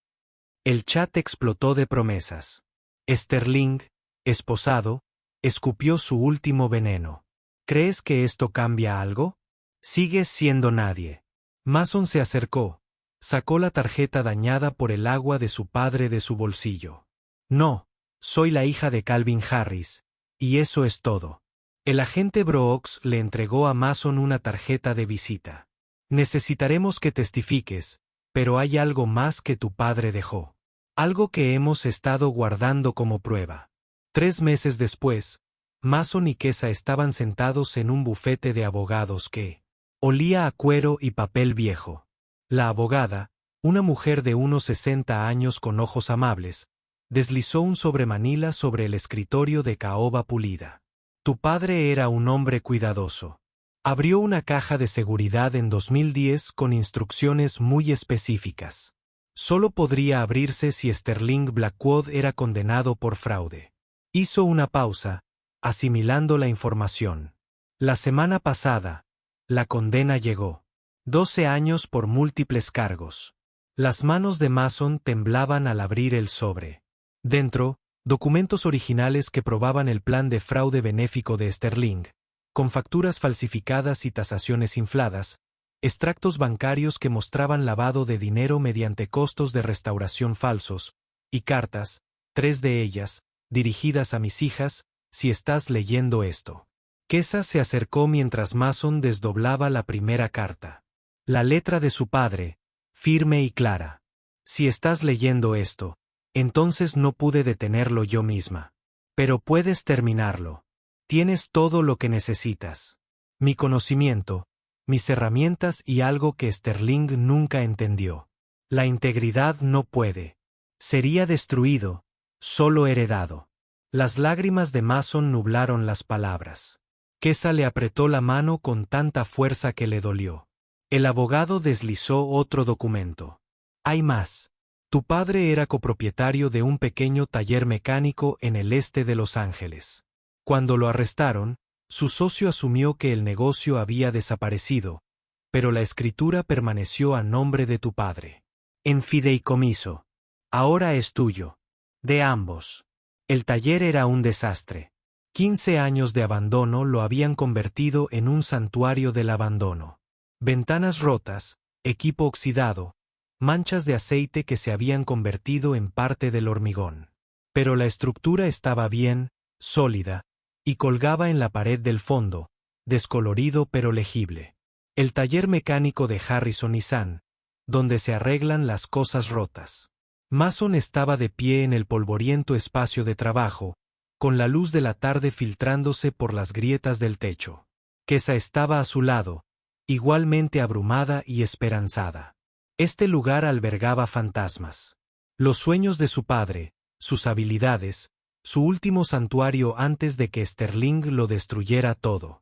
El chat explotó de promesas. Sterling, esposado, escupió su último veneno. ¿Crees que esto cambia algo? Sigues siendo nadie. Mason se acercó, sacó la tarjeta dañada por el agua de su padre de su bolsillo. No, soy la hija de Calvin Harris, y eso es todo. El agente Brooks le entregó a Mason una tarjeta de visita. Necesitaremos que testifiques, pero hay algo más que tu padre dejó. Algo que hemos estado guardando como prueba. 3 meses después, Mason y Kesa estaban sentados en un bufete de abogados que olía a cuero y papel viejo. La abogada, una mujer de unos 60 años con ojos amables, deslizó un sobremanila sobre el escritorio de caoba pulida. Tu padre era un hombre cuidadoso. Abrió una caja de seguridad en 2010 con instrucciones muy específicas. Solo podría abrirse si Sterling Blackwood era condenado por fraude. Hizo una pausa, asimilando la información. La semana pasada, la condena llegó. 12 años por múltiples cargos. Las manos de Mason temblaban al abrir el sobre. Dentro, documentos originales que probaban el plan de fraude benéfico de Sterling, con facturas falsificadas y tasaciones infladas, extractos bancarios que mostraban lavado de dinero mediante costos de restauración falsos, y cartas, 3 de ellas, dirigidas a mis hijas, si estás leyendo esto. Kesa se acercó mientras Mason desdoblaba la primera carta. La letra de su padre, firme y clara. Si estás leyendo esto, entonces no pude detenerlo yo misma. Pero puedes terminarlo. Tienes todo lo que necesitas. Mi conocimiento, mis herramientas y algo que Sterling nunca entendió. La integridad no puede. Sería destruido, solo heredado. Las lágrimas de Mason nublaron las palabras. Kesa le apretó la mano con tanta fuerza que le dolió. El abogado deslizó otro documento. Hay más. Tu padre era copropietario de un pequeño taller mecánico en el este de Los Ángeles. Cuando lo arrestaron, su socio asumió que el negocio había desaparecido, pero la escritura permaneció a nombre de tu padre. En fideicomiso. Ahora es tuyo. De ambos. El taller era un desastre. 15 años de abandono lo habían convertido en un santuario del abandono. Ventanas rotas, equipo oxidado, manchas de aceite que se habían convertido en parte del hormigón. Pero la estructura estaba bien, sólida, y colgaba en la pared del fondo, descolorido pero legible. El taller mecánico de Harrison y San, donde se arreglan las cosas rotas. Mason estaba de pie en el polvoriento espacio de trabajo, con la luz de la tarde filtrándose por las grietas del techo. Kesa estaba a su lado, igualmente abrumada y esperanzada. Este lugar albergaba fantasmas. Los sueños de su padre, sus habilidades, su último santuario antes de que Sterling lo destruyera todo.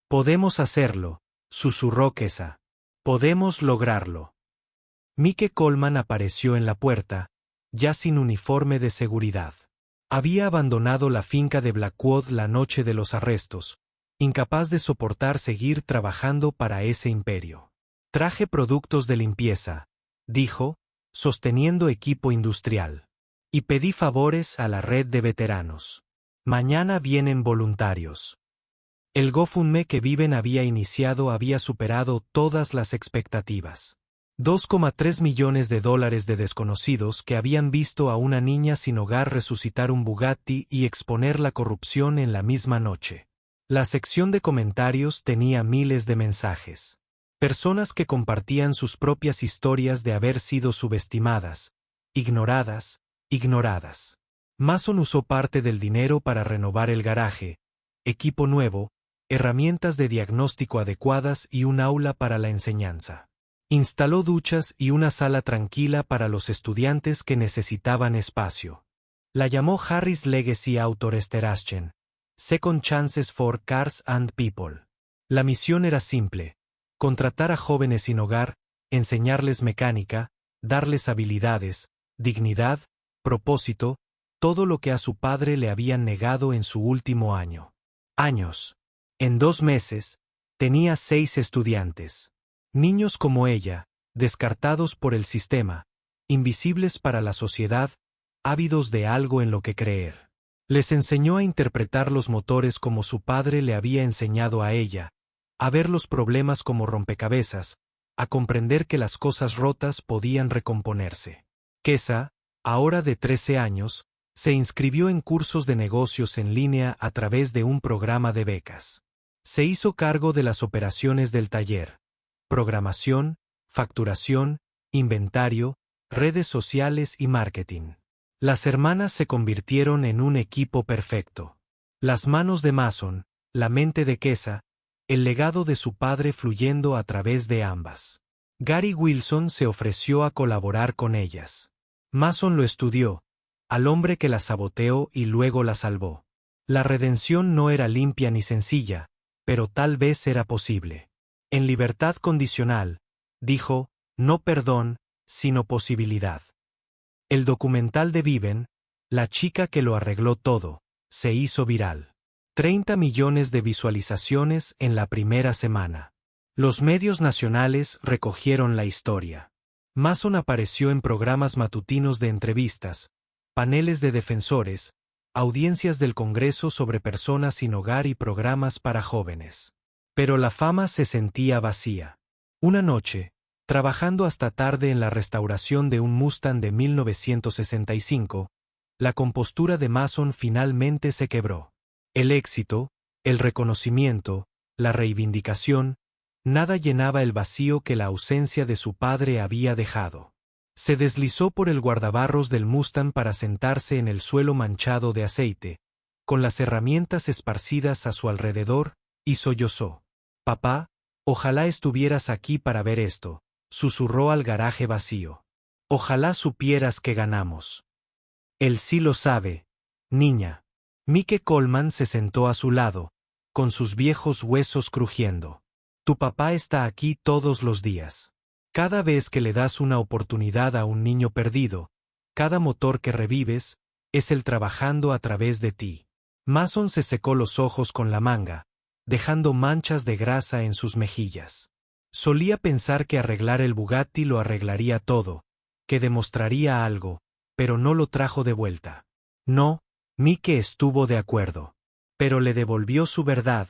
Podemos hacerlo, susurró Kesa. Podemos lograrlo. Mike Coleman apareció en la puerta, ya sin uniforme de seguridad. Había abandonado la finca de Blackwood la noche de los arrestos, incapaz de soportar seguir trabajando para ese imperio. Traje productos de limpieza, dijo, sosteniendo equipo industrial. Y pedí favores a la red de veteranos. Mañana vienen voluntarios. El GoFundMe que Viven había iniciado había superado todas las expectativas. 2,3 millones de dólares de desconocidos que habían visto a una niña sin hogar resucitar un Bugatti y exponer la corrupción en la misma noche. La sección de comentarios tenía miles de mensajes. Personas que compartían sus propias historias de haber sido subestimadas, ignoradas. Mason usó parte del dinero para renovar el garaje, equipo nuevo, herramientas de diagnóstico adecuadas y un aula para la enseñanza. Instaló duchas y una sala tranquila para los estudiantes que necesitaban espacio. La llamó Harris Legacy Auto Restoration, Second Chances for Cars and People. La misión era simple: contratar a jóvenes sin hogar, enseñarles mecánica, darles habilidades, dignidad, propósito, todo lo que a su padre le habían negado en su último año. En 2 meses, tenía 6 estudiantes. Niños como ella, descartados por el sistema, invisibles para la sociedad, ávidos de algo en lo que creer. Les enseñó a interpretar los motores como su padre le había enseñado a ella, a ver los problemas como rompecabezas, a comprender que las cosas rotas podían recomponerse. Kesa, ahora de 13 años, se inscribió en cursos de negocios en línea a través de un programa de becas. Se hizo cargo de las operaciones del taller: programación, facturación, inventario, redes sociales y marketing. Las hermanas se convirtieron en un equipo perfecto. Las manos de Mason, la mente de Kesa, el legado de su padre fluyendo a través de ambas. Gary Wilson se ofreció a colaborar con ellas. Mason lo estudió, al hombre que la saboteó y luego la salvó. La redención no era limpia ni sencilla, pero tal vez era posible. En libertad condicional, dijo, no perdón, sino posibilidad. El documental de Viven, La chica que lo arregló todo, se hizo viral. 30 millones de visualizaciones en la primera semana. Los medios nacionales recogieron la historia. Mason apareció en programas matutinos de entrevistas, paneles de defensores, audiencias del Congreso sobre personas sin hogar y programas para jóvenes. Pero la fama se sentía vacía. Una noche, trabajando hasta tarde en la restauración de un Mustang de 1965, la compostura de Mason finalmente se quebró. El éxito, el reconocimiento, la reivindicación, nada llenaba el vacío que la ausencia de su padre había dejado. Se deslizó por el guardabarros del Mustang para sentarse en el suelo manchado de aceite, con las herramientas esparcidas a su alrededor, y sollozó. «Papá, ojalá estuvieras aquí para ver esto», susurró al garaje vacío. «Ojalá supieras que ganamos». «Él sí lo sabe, niña». Mike Coleman se sentó a su lado, con sus viejos huesos crujiendo. «Tu papá está aquí todos los días. Cada vez que le das una oportunidad a un niño perdido, cada motor que revives, es él trabajando a través de ti». Mason se secó los ojos con la manga, dejando manchas de grasa en sus mejillas. Solía pensar que arreglar el Bugatti lo arreglaría todo, que demostraría algo, pero no lo trajo de vuelta. No, Mike estuvo de acuerdo. Pero le devolvió su verdad,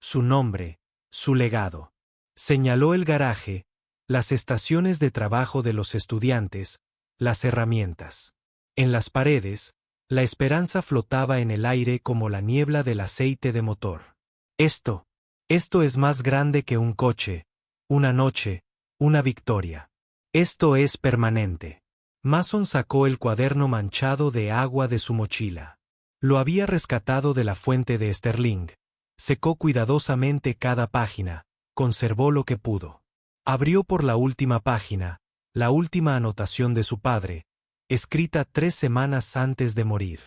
su nombre, su legado. Señaló el garaje, las estaciones de trabajo de los estudiantes, las herramientas. En las paredes, la esperanza flotaba en el aire como la niebla del aceite de motor. Esto es más grande que un coche, una noche, una victoria. Esto es permanente. Mason sacó el cuaderno manchado de agua de su mochila. Lo había rescatado de la fuente de Sterling. Secó cuidadosamente cada página, conservó lo que pudo. Abrió por la última página, la última anotación de su padre, escrita 3 semanas antes de morir.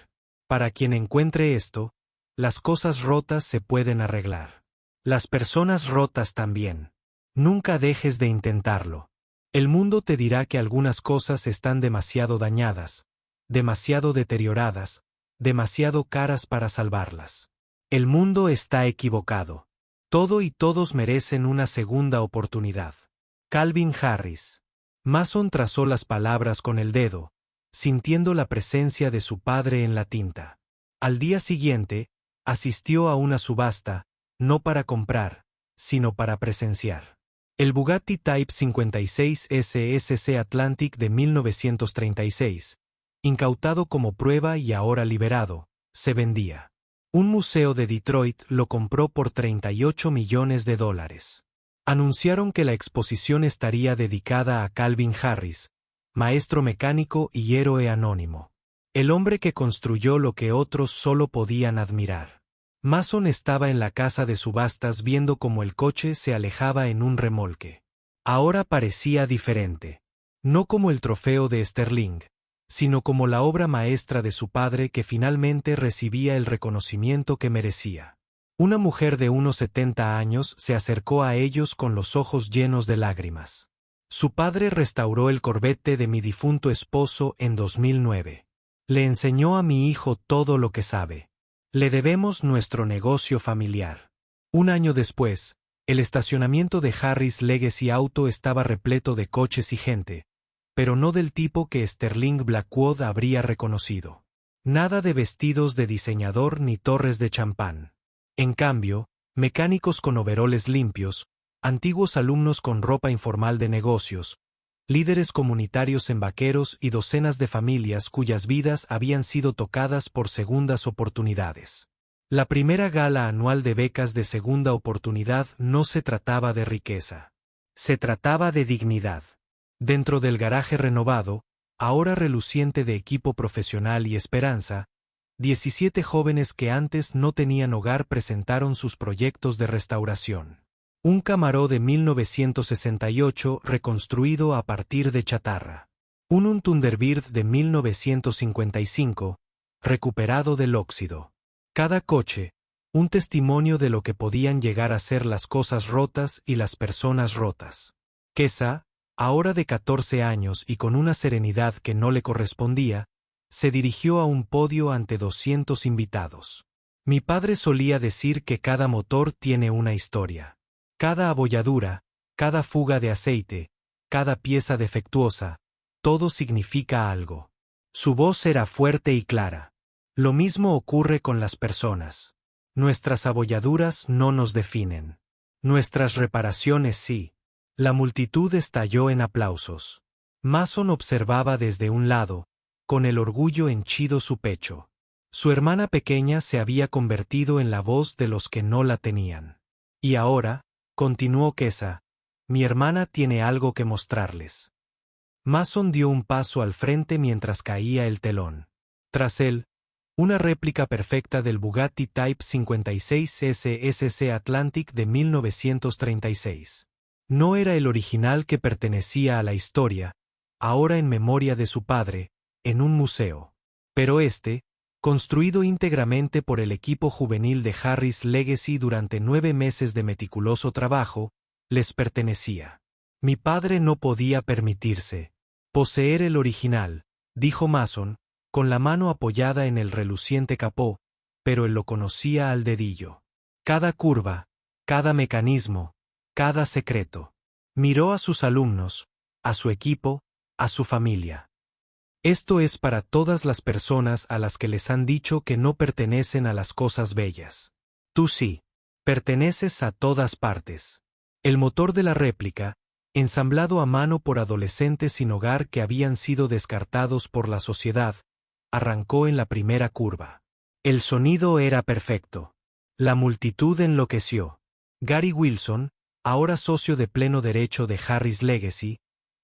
Para quien encuentre esto, las cosas rotas se pueden arreglar. Las personas rotas también. Nunca dejes de intentarlo. El mundo te dirá que algunas cosas están demasiado dañadas, demasiado deterioradas, demasiado caras para salvarlas. El mundo está equivocado. Todo y todos merecen una segunda oportunidad. Calvin Harris. Mason trazó las palabras con el dedo, sintiendo la presencia de su padre en la tinta. Al día siguiente, asistió a una subasta, no para comprar, sino para presenciar. El Bugatti Type 56 SSC Atlantic de 1936, incautado como prueba y ahora liberado, se vendía. Un museo de Detroit lo compró por $38 millones. Anunciaron que la exposición estaría dedicada a Calvin Harris, maestro mecánico y héroe anónimo. El hombre que construyó lo que otros solo podían admirar. Mason estaba en la casa de subastas viendo cómo el coche se alejaba en un remolque. Ahora parecía diferente. No como el trofeo de Sterling, sino como la obra maestra de su padre que finalmente recibía el reconocimiento que merecía. Una mujer de unos 70 años se acercó a ellos con los ojos llenos de lágrimas. Su padre restauró el Corvette de mi difunto esposo en 2009. Le enseñó a mi hijo todo lo que sabe. Le debemos nuestro negocio familiar. Un año después, el estacionamiento de Harris Legacy Auto estaba repleto de coches y gente, pero no del tipo que Sterling Blackwood habría reconocido. Nada de vestidos de diseñador ni torres de champán. En cambio, mecánicos con overoles limpios, antiguos alumnos con ropa informal de negocios, líderes comunitarios en vaqueros y docenas de familias cuyas vidas habían sido tocadas por segundas oportunidades. La primera gala anual de becas de segunda oportunidad no se trataba de riqueza. Se trataba de dignidad. Dentro del garaje renovado, ahora reluciente de equipo profesional y esperanza, 17 jóvenes que antes no tenían hogar presentaron sus proyectos de restauración. Un Camaro de 1968 reconstruido a partir de chatarra. Un Thunderbird de 1955, recuperado del óxido. Cada coche, un testimonio de lo que podían llegar a ser las cosas rotas y las personas rotas. Kesa, ahora de 14 años y con una serenidad que no le correspondía, se dirigió a un podio ante 200 invitados. Mi padre solía decir que cada motor tiene una historia. Cada abolladura, cada fuga de aceite, cada pieza defectuosa, todo significa algo. Su voz era fuerte y clara. Lo mismo ocurre con las personas. Nuestras abolladuras no nos definen. Nuestras reparaciones sí. La multitud estalló en aplausos. Mason observaba desde un lado, con el orgullo henchido su pecho. Su hermana pequeña se había convertido en la voz de los que no la tenían. Y ahora, continuó Kesa, mi hermana tiene algo que mostrarles. Mason dio un paso al frente mientras caía el telón. Tras él, una réplica perfecta del Bugatti Type 56 SSC Atlantic de 1936. No era el original que pertenecía a la historia, ahora en memoria de su padre, en un museo. Pero este, construido íntegramente por el equipo juvenil de Harris Legacy durante 9 meses de meticuloso trabajo, les pertenecía. Mi padre no podía permitirse poseer el original, dijo Mason, con la mano apoyada en el reluciente capó, pero él lo conocía al dedillo. Cada curva, cada mecanismo, cada secreto. Miró a sus alumnos, a su equipo, a su familia. Esto es para todas las personas a las que les han dicho que no pertenecen a las cosas bellas. Tú sí. Perteneces a todas partes. El motor de la réplica, ensamblado a mano por adolescentes sin hogar que habían sido descartados por la sociedad, arrancó en la primera curva. El sonido era perfecto. La multitud enloqueció. Gary Wilson, ahora socio de pleno derecho de Harris Legacy,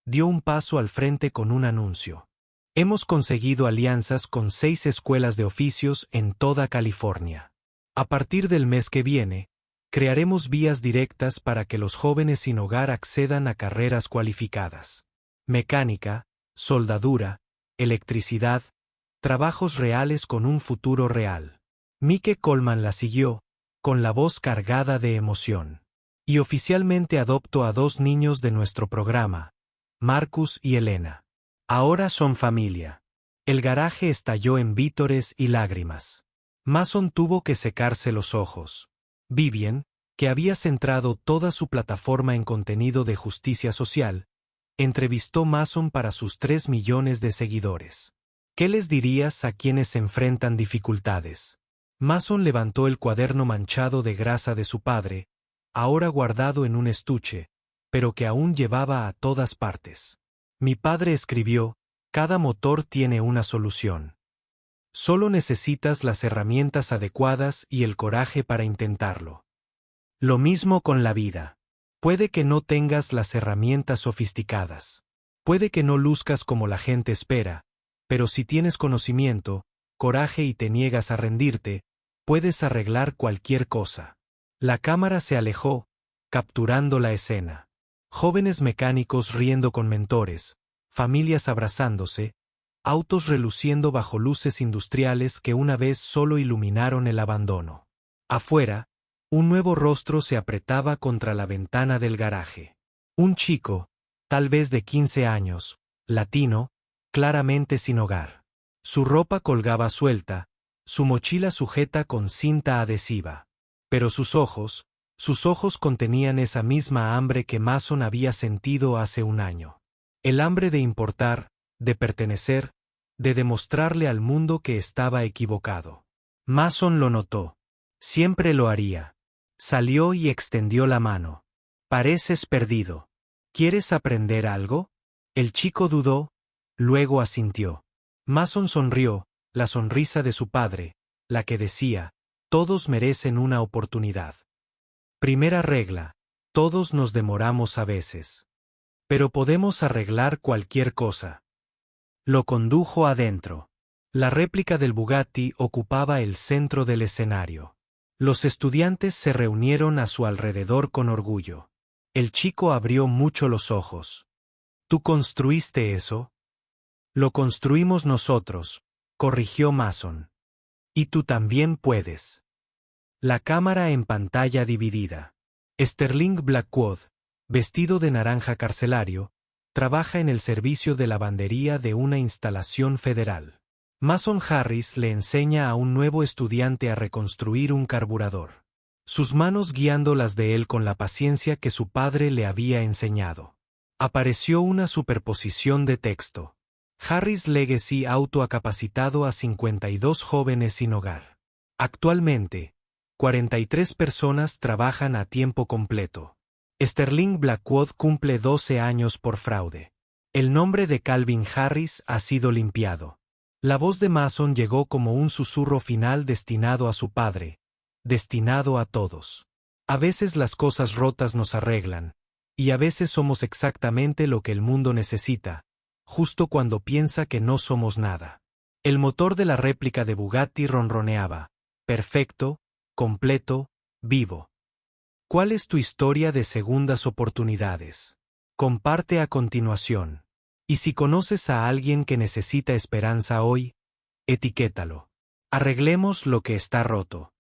dio un paso al frente con un anuncio. Hemos conseguido alianzas con 6 escuelas de oficios en toda California. A partir del mes que viene, crearemos vías directas para que los jóvenes sin hogar accedan a carreras cualificadas. Mecánica, soldadura, electricidad, trabajos reales con un futuro real. Mike Coleman la siguió, con la voz cargada de emoción. Y oficialmente adopto a 2 niños de nuestro programa, Marcus y Elena. Ahora son familia. El garaje estalló en vítores y lágrimas. Mason tuvo que secarse los ojos. Vivien, que había centrado toda su plataforma en contenido de justicia social, entrevistó Mason para sus 3 millones de seguidores. ¿Qué les dirías a quienes se enfrentan dificultades? Mason levantó el cuaderno manchado de grasa de su padre, ahora guardado en un estuche, pero que aún llevaba a todas partes. Mi padre escribió, cada motor tiene una solución. Solo necesitas las herramientas adecuadas y el coraje para intentarlo. Lo mismo con la vida. Puede que no tengas las herramientas sofisticadas. Puede que no luzcas como la gente espera, pero si tienes conocimiento, coraje y te niegas a rendirte, puedes arreglar cualquier cosa. La cámara se alejó, capturando la escena. Jóvenes mecánicos riendo con mentores, familias abrazándose, autos reluciendo bajo luces industriales que una vez solo iluminaron el abandono. Afuera, un nuevo rostro se apretaba contra la ventana del garaje. Un chico, tal vez de 15 años, latino, claramente sin hogar. Su ropa colgaba suelta, su mochila sujeta con cinta adhesiva. Pero sus ojos contenían esa misma hambre que Mason había sentido hace un año. El hambre de importar, de pertenecer, de demostrarle al mundo que estaba equivocado. Mason lo notó. Siempre lo haría. Salió y extendió la mano. Pareces perdido. ¿Quieres aprender algo? El chico dudó, luego asintió. Mason sonrió, la sonrisa de su padre, la que decía, todos merecen una oportunidad. Primera regla, todos nos demoramos a veces. Pero podemos arreglar cualquier cosa. Lo condujo adentro. La réplica del Bugatti ocupaba el centro del escenario. Los estudiantes se reunieron a su alrededor con orgullo. El chico abrió mucho los ojos. ¿Tú construiste eso? Lo construimos nosotros, corrigió Mason. Y tú también puedes. La cámara en pantalla dividida. Sterling Blackwood, vestido de naranja carcelario, trabaja en el servicio de lavandería de una instalación federal. Mason Harris le enseña a un nuevo estudiante a reconstruir un carburador. Sus manos guiando las de él con la paciencia que su padre le había enseñado. Apareció una superposición de texto. Harris Legacy Auto ha capacitado a 52 jóvenes sin hogar. Actualmente, 43 personas trabajan a tiempo completo. Sterling Blackwood cumple 12 años por fraude. El nombre de Calvin Harris ha sido limpiado. La voz de Mason llegó como un susurro final destinado a su padre, destinado a todos. A veces las cosas rotas nos arreglan, y a veces somos exactamente lo que el mundo necesita, justo cuando piensa que no somos nada. El motor de la réplica de Bugatti ronroneaba, perfecto, completo, vivo. ¿Cuál es tu historia de segundas oportunidades? Comparte a continuación. Y si conoces a alguien que necesita esperanza hoy, etiquétalo. Arreglemos lo que está roto.